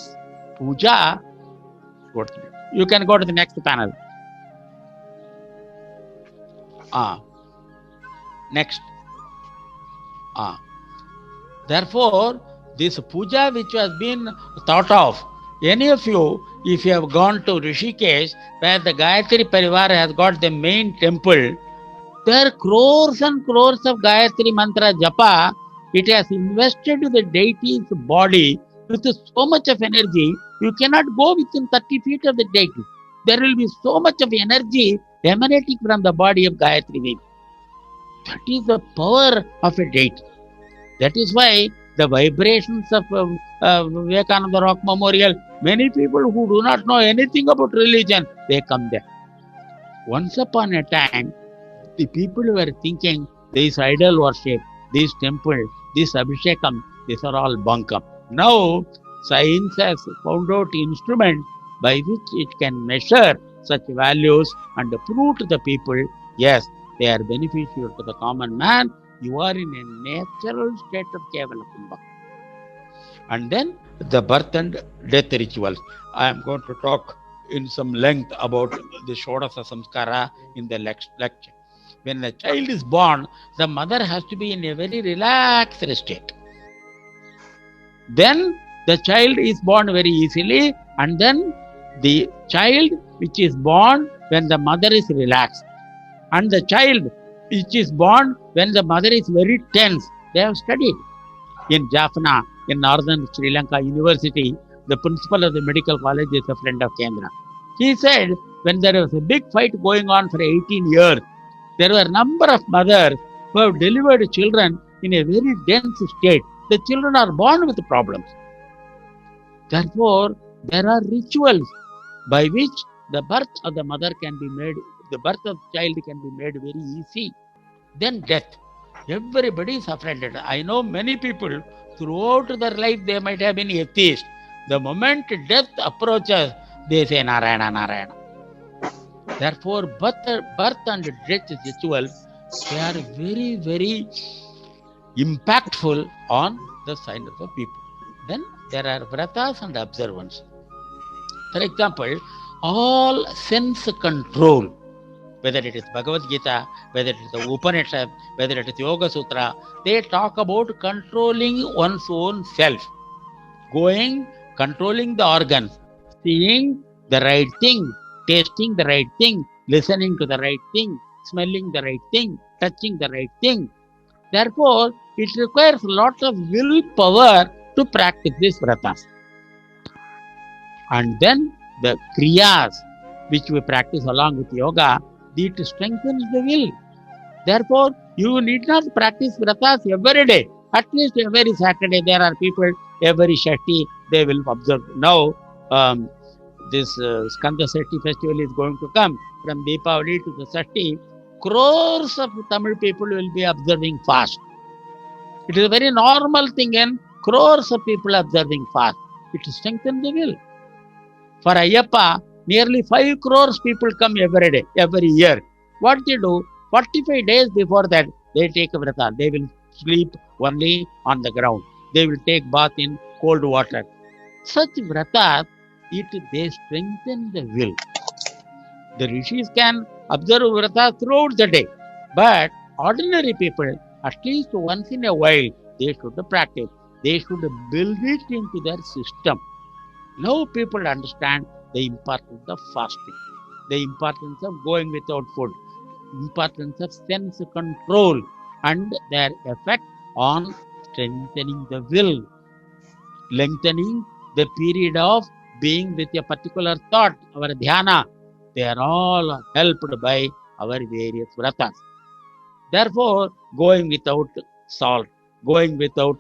puja, you can go to the next panel. Next. Therefore, this puja which has been thought of, any of you, if you have gone to Rishikesh, where the Gayatri Parivar has got the main temple, there are crores and crores of Gayatri Mantra Japa. It has invested the deity's body with so much of energy, you cannot go within 30 feet of the deity. There will be so much of energy emanating from the body of Gayatri Devi. That is the power of a deity. That is why the vibrations of Vivekananda Rock Memorial, many people who do not know anything about religion, they come there. Once upon a time, the people were thinking this idol worship, this temple, this abhishekam, these are all bunkam. Now, science has found out instruments by which it can measure such values and prove to the people, yes, they are beneficial to the common man. You are in a natural state of Kevala Kumbhaka. And then the birth and death rituals. I am going to talk in some length about the Shodasa Samskara in the next lecture. When the child is born, the mother has to be in a very relaxed state. Then the child is born very easily, and then the child which is born when the mother is relaxed, and the child which is born when the mother is very tense. They have studied. In Jaffna, in northern Sri Lanka University, the principal of the medical college is a friend of Kendra. He said when there was a big fight going on for 18 years, there were a number of mothers who have delivered children in a very dense state. The children are born with problems. Therefore, there are rituals by which the birth of the mother can be made, the birth of the child can be made very easy. Then death. Everybody is offended. I know many people throughout their life they might have been atheists. The moment death approaches, they say Narayana, Narayana. Therefore, birth and death rituals, they are very, very impactful on the sign of the people. Then there are vratas and observance. For example, all sense control, whether it is Bhagavad Gita, whether it is the Upanishad, whether it is Yoga Sutra, they talk about controlling one's own self, controlling the organs, seeing the right thing, tasting the right thing, listening to the right thing, smelling the right thing, touching the right thing. Therefore, it requires a lot of willpower to practice these vratas. And then the kriyas, which we practice along with yoga, it strengthens the will. Therefore, you need not practice vratas every day. At least every Saturday, there are people, every Shakti, they will observe. Now, this Skanda Shakti festival is going to come. From Deepavali to the Shakti, crores of Tamil people will be observing fast. It is a very normal thing, and crores of people observing fast. It strengthens the will. For Ayyappa, nearly 5 crores people come every day, every year. What they do? 45 days before that, they take a vrata. They will sleep only on the ground. They will take bath in cold water. Such vratas, they strengthen the will. The rishis can observe vrata throughout the day, but ordinary people, at least once in a while, they should practice. They should build it into their system. Now people understand the importance of fasting, the importance of going without food, importance of sense control, and their effect on strengthening the will, lengthening the period of being with a particular thought, our dhyana. They are all helped by our various vratas. Therefore, going without salt, going without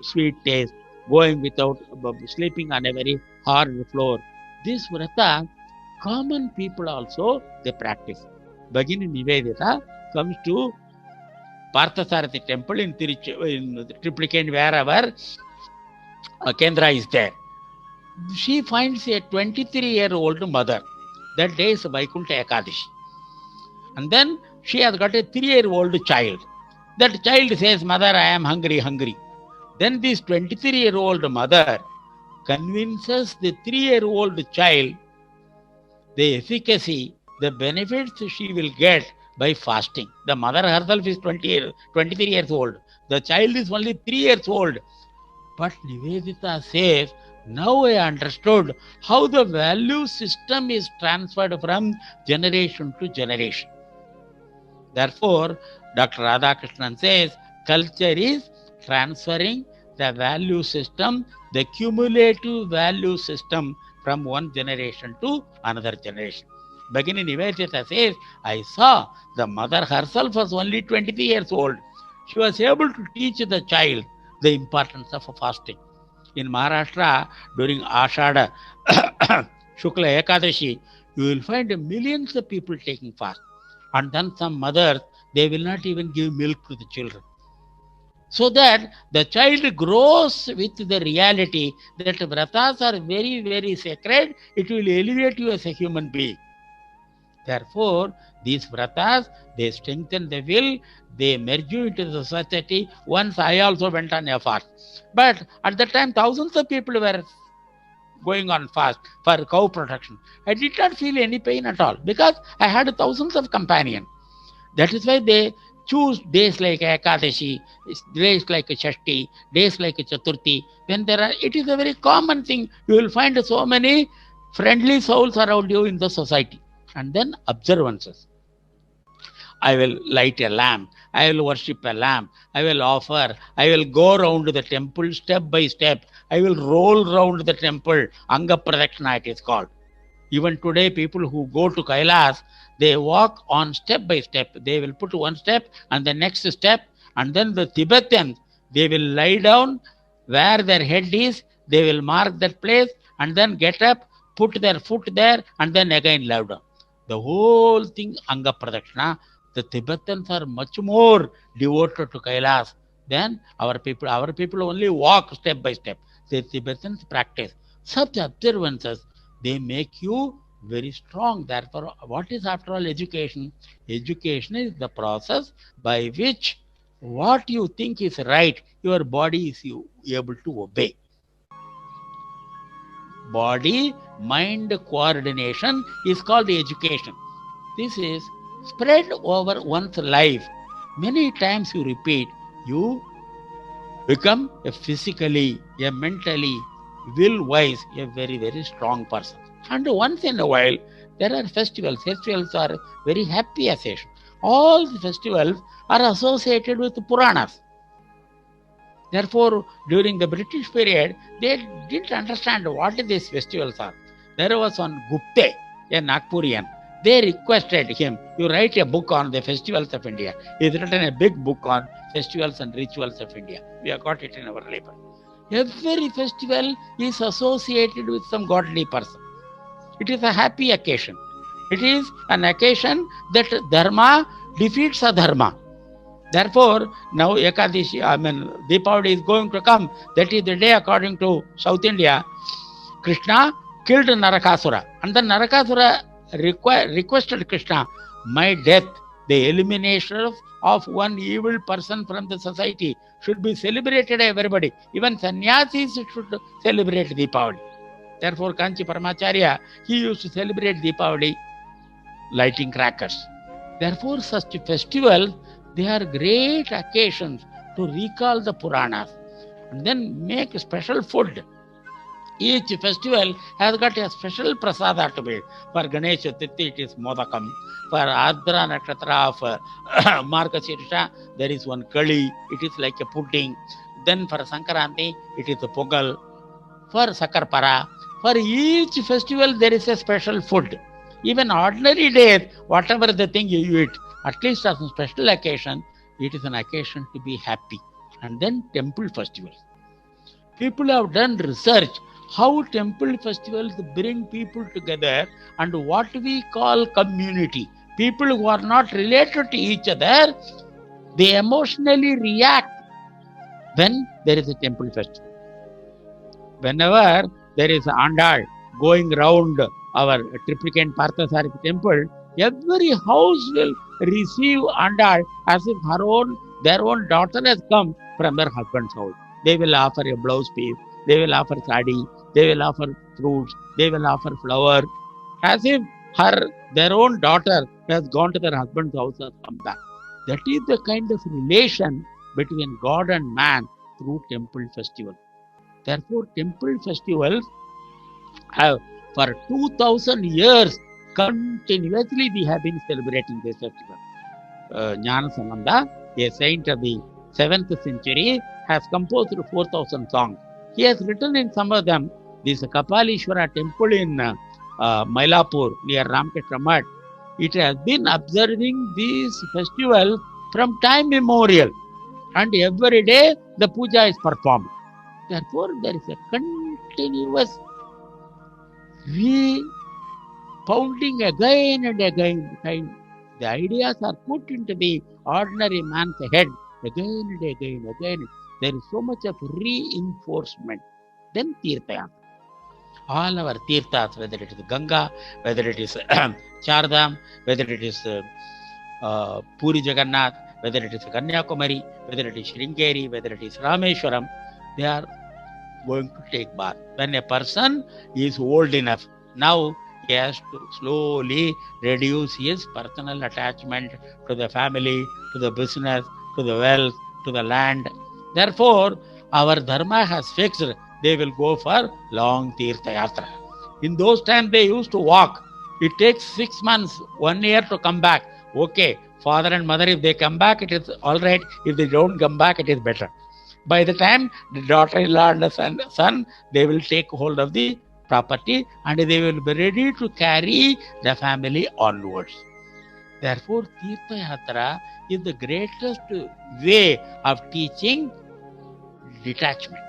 sweet taste, going without sleeping on a very hard floor. This vrata, common people also, they practice. Bhagini Nivedita comes to Parthasarathi temple in Triplicate, wherever Kendra is there. She finds a 23-year-old mother. That day is Vaikuntha Ekadashi. And then she has got a 3-year-old child. That child says, Mother, I am hungry, hungry. Then this 23-year-old mother convinces the 3-year-old child the efficacy, the benefits she will get by fasting. The mother herself is 23 years old. The child is only 3 years old. But Nivedita says, now I understood how the value system is transferred from generation to generation. Therefore, Dr. Radhakrishnan says, culture is transferring the value system, the cumulative value system from one generation to another generation. Bhagini Nivedita says, I saw the mother herself was only 23 years old. She was able to teach the child the importance of fasting. In Maharashtra, during Ashada Shukla Ekadashi, you will find millions of people taking fast. And then some mothers, they will not even give milk to the children. So that the child grows with the reality that vratas are very, very sacred. It will elevate you as a human being. Therefore, these vratas, they strengthen the will, they merge you into the society. Once I also went on a fast. But at that time, thousands of people were going on fast for cow protection. I did not feel any pain at all because I had thousands of companions. That is why they choose days like Ekadashi, days like Shashti, days like Chaturthi. When there are, it is a very common thing. You will find so many friendly souls around you in the society. And then observances. I will light a lamp. I will worship a lamp. I will offer. I will go round the temple step by step. I will roll round the temple. Anga Pradakshina it is called. Even today, people who go to Kailas, they walk on step by step. They will put one step and the next step, and then the Tibetans, they will lie down where their head is, they will mark that place, and then get up, put their foot there, and then again lie down. The whole thing, Anga Pradakshina. The Tibetans are much more devoted to Kailas than our people. Our people only walk step by step. The Tibetans practice such observances. They make you very strong. Therefore, what is after all education? Education is the process by which what you think is right, your body is able to obey. Body mind coordination is called education. This is spread over one's life. Many times you repeat, you become a physically, a mentally, will wise, a very, very strong person. And once in a while, there are festivals. Festivals are very happy occasion. All the festivals are associated with Puranas. Therefore, during the British period, they didn't understand what these festivals are. There was one Gupte, a Nagpurian. They requested him to write a book on the festivals of India. He's written a big book on festivals and rituals of India. We have got it in our labor. Every festival is associated with some godly person. It is a happy occasion. It is an occasion that dharma defeats adharma. Therefore, now Ekadashi, Deepavali is going to come. That is the day, according to South India, Krishna killed Narakasura. And then Narakasura requested Krishna, my death, the elimination of one evil person from the society should be celebrated by everybody. Even sannyasis should celebrate Deepavali. Therefore, Kanchi Paramacharya, he used to celebrate Deepavali lighting crackers. Therefore, such festivals, they are great occasions to recall the Puranas and then make special food. Each festival has got a special prasada to be. For Ganesha Tithi, it is Modakam. For Ardra Nakshatra of Margashirsha, there is one Kali, it is like a pudding. Then for Sankaranti, it is a Pogal. For Sakarpara, for each festival, there is a special food. Even ordinary days, whatever the thing you eat, at least as a special occasion, it is an occasion to be happy. And then temple festivals. People have done research how temple festivals bring people together and what we call community. People who are not related to each other, they emotionally react when there is a temple festival. Whenever there is Andal going round our Triplicate Parthasarathi temple, every house will receive Andal as if their own daughter has come from their husband's house. They will offer a blouse piece, they will offer sari, they will offer fruits, they will offer flower, as if their own daughter has gone to their husband's house and come back. That is the kind of relation between God and man through temple festival. Therefore, temple festivals have for 2000 years continuously we have been celebrating this festival. Jnana Sambandha, a saint of the 7th century, has composed 4,000 songs. He has written in some of them, this Kapalishwara temple in Mylapore near Ramkrishna Mutt. It has been observing this festival from time immemorial, and every day the puja is performed. Therefore, there is a continuous repounding again and again. The ideas are put into the ordinary man's head again and again. There is so much of reinforcement. Then Tirthayatra. All our tirthas, whether it is Ganga, whether it is Chardham, whether it is Puri Jagannath, whether it is Kanyakumari, whether it is Sringeri, whether it is Rameshwaram, they are going to take bath. When a person is old enough, now he has to slowly reduce his personal attachment to the family, to the business, to the wealth, to the land. Therefore, our dharma has fixed they will go for long Tirtha Yatra. In those times, they used to walk. It takes 6 months, 1 year to come back. Okay, father and mother, if they come back, it is all right. If they don't come back, it is better. By the time the daughter-in-law and the son, they will take hold of the property and they will be ready to carry the family onwards. Therefore, Tirtha Yatra is the greatest way of teaching detachment.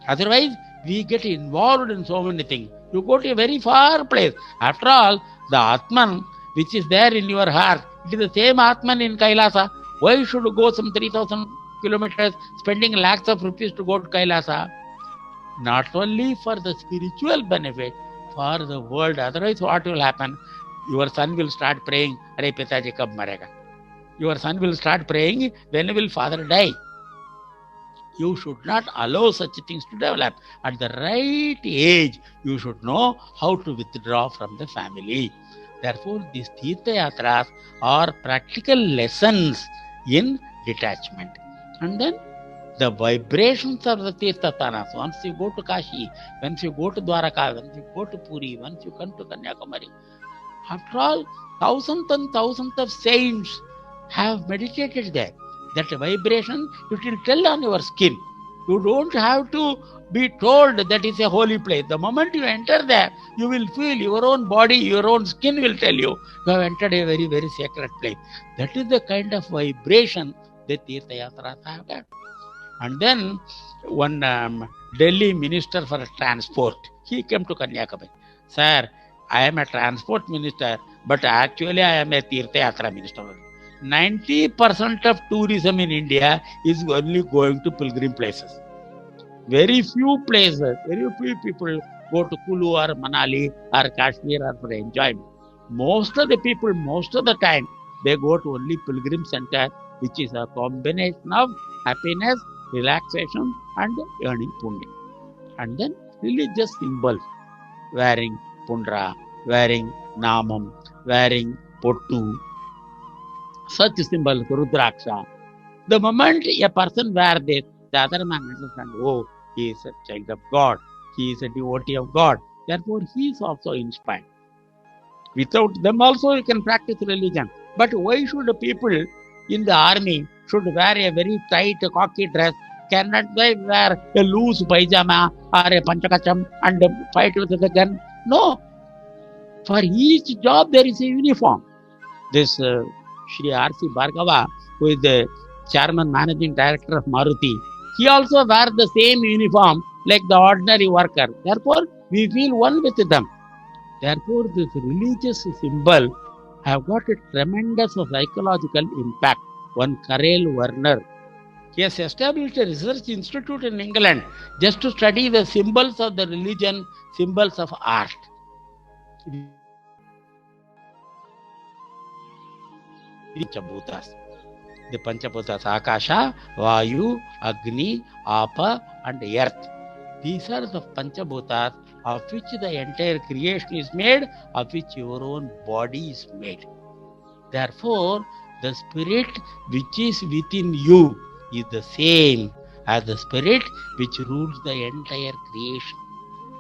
Otherwise, we get involved in so many things. You go to a very far place. After all, the Atman which is there in your heart, it is the same Atman in Kailasa. Why should you go some 3,000 kilometers spending lakhs of rupees to go to Kailasa? Not only for the spiritual benefit, for the world. Otherwise, what will happen? Your son will start praying, Are Pitaji kab marega? Your son will start praying, when will father die? You should not allow such things to develop. At the right age, you should know how to withdraw from the family. Therefore, these Tirtha Yatras are practical lessons in detachment. And then the vibrations of the Tirtha Sthanas. Once you go to Kashi, once you go to Dwaraka, once you go to Puri, once you come to Kanyakumari, after all, thousands and thousands of saints have meditated there. That vibration, it will tell on your skin. You don't have to be told that is a holy place. The moment you enter there, you will feel your own body, your own skin will tell you have entered a very, very sacred place. That is the kind of vibration that Tirtha Yatras have got. And then one Delhi minister for transport, he came to Kanyakumari. Sir, I am a transport minister, but actually I am a Tirtha Yatra minister. 90% of tourism in India is only going to pilgrim places. Very few places, very few people go to Kulu or Manali or Kashmir or for enjoyment. Most of the people, most of the time, they go to only pilgrim center, which is a combination of happiness, relaxation, and earning punya. And then religious symbols, wearing pundra, wearing namam, wearing pottu, such symbols, rudraksha. The moment a person wears this, the other man understands, oh, he is a child of God, he is a devotee of God. Therefore, he is also inspired. Without them also you can practice religion. But why should the people in the army should wear a very tight cocky dress? Cannot they wear a loose pajama or a panchakacham and fight with the gun? No. For each job there is a uniform. This Shri R.C. Bhargava, who is the chairman managing director of Maruti, he also wears the same uniform like the ordinary worker. Therefore, we feel one with them. Therefore, this religious symbol have got a tremendous psychological impact. One Karel Werner, he has established a research institute in England just to study the symbols of the religion, symbols of art. Panchabhutas. The Panchabhutas, Akasha, Vayu, Agni, Apa, and Earth. These are the Panchabhutas of which the entire creation is made, of which your own body is made. Therefore, the spirit which is within you is the same as the spirit which rules the entire creation.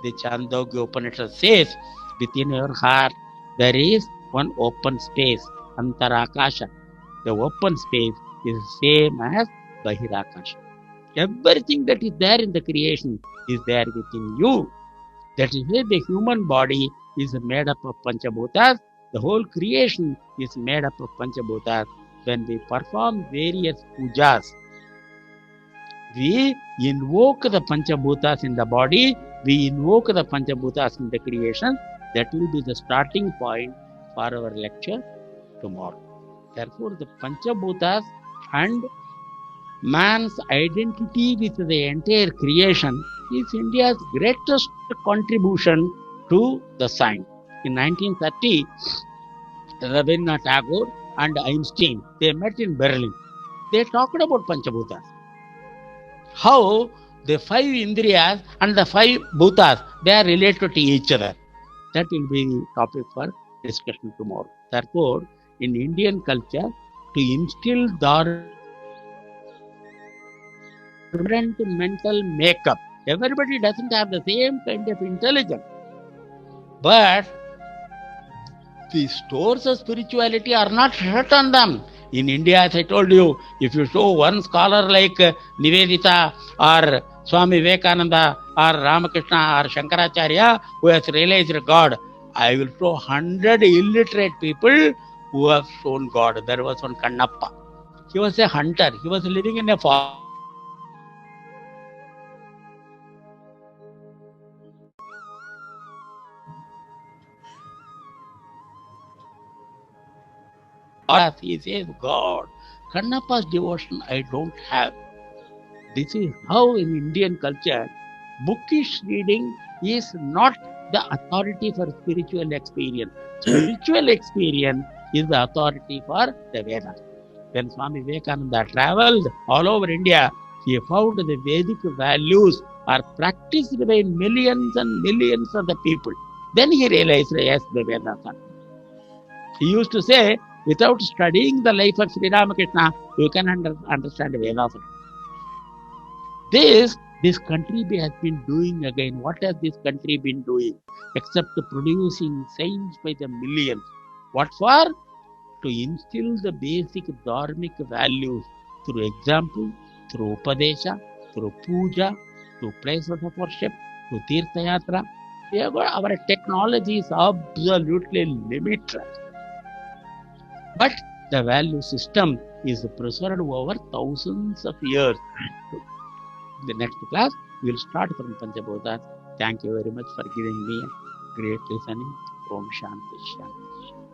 The Chandogya Upanishad says, within your heart there is one open space, Antarakasha. The open space is the same as Bahirakasha. Everything that is there in the creation is there within you. That is why the human body is made up of Panchabhutas. The whole creation is made up of Panchabhutas. When we perform various pujas, we invoke the Panchabhutas in the body, we invoke the Panchabhutas in the creation. That will be the starting point for our lecture tomorrow. Therefore, the Panchabhutas and man's identity with the entire creation is India's greatest contribution to the science. In 1930, Rabindranath Tagore and Einstein, they met in Berlin. They talked about Panchabhutas. How the five Indriyas and the five Bhutas, they are related to each other. That will be the topic for discussion tomorrow. Therefore, in Indian culture, to instill different mental makeup, everybody doesn't have the same kind of intelligence. But the stores of spirituality are not shut on them. In India, as I told you, if you show one scholar like Nivedita or Swami Vivekananda or Ramakrishna or Shankaracharya who has realized God, I will show 100 illiterate people who have shown God. There was one Kannappa. He was a hunter. He was living in a forest. He says, God, Kannappa's devotion I don't have. This is how in Indian culture, bookish reading is not the authority for spiritual experience. Spiritual experience is the authority for the Vedas. When Swami Vivekananda traveled all over India, he found the Vedic values are practiced by millions and millions of the people. Then he realized, yes, the Vedas are. He used to say, without studying the life of Sri Ramakrishna, you can understand the Vedas. This country has been doing again. What has this country been doing? Except producing saints by the millions. What for? To instill the basic dharmic values through example, through Upadesha, through Puja, through places of worship, through Tirtha Yatra. Our technology is absolutely limitless. But the value system is preserved over thousands of years. The next class, we will start from Panchabhutas. Thank you very much for giving me a great listening. Om Shanti Shanti.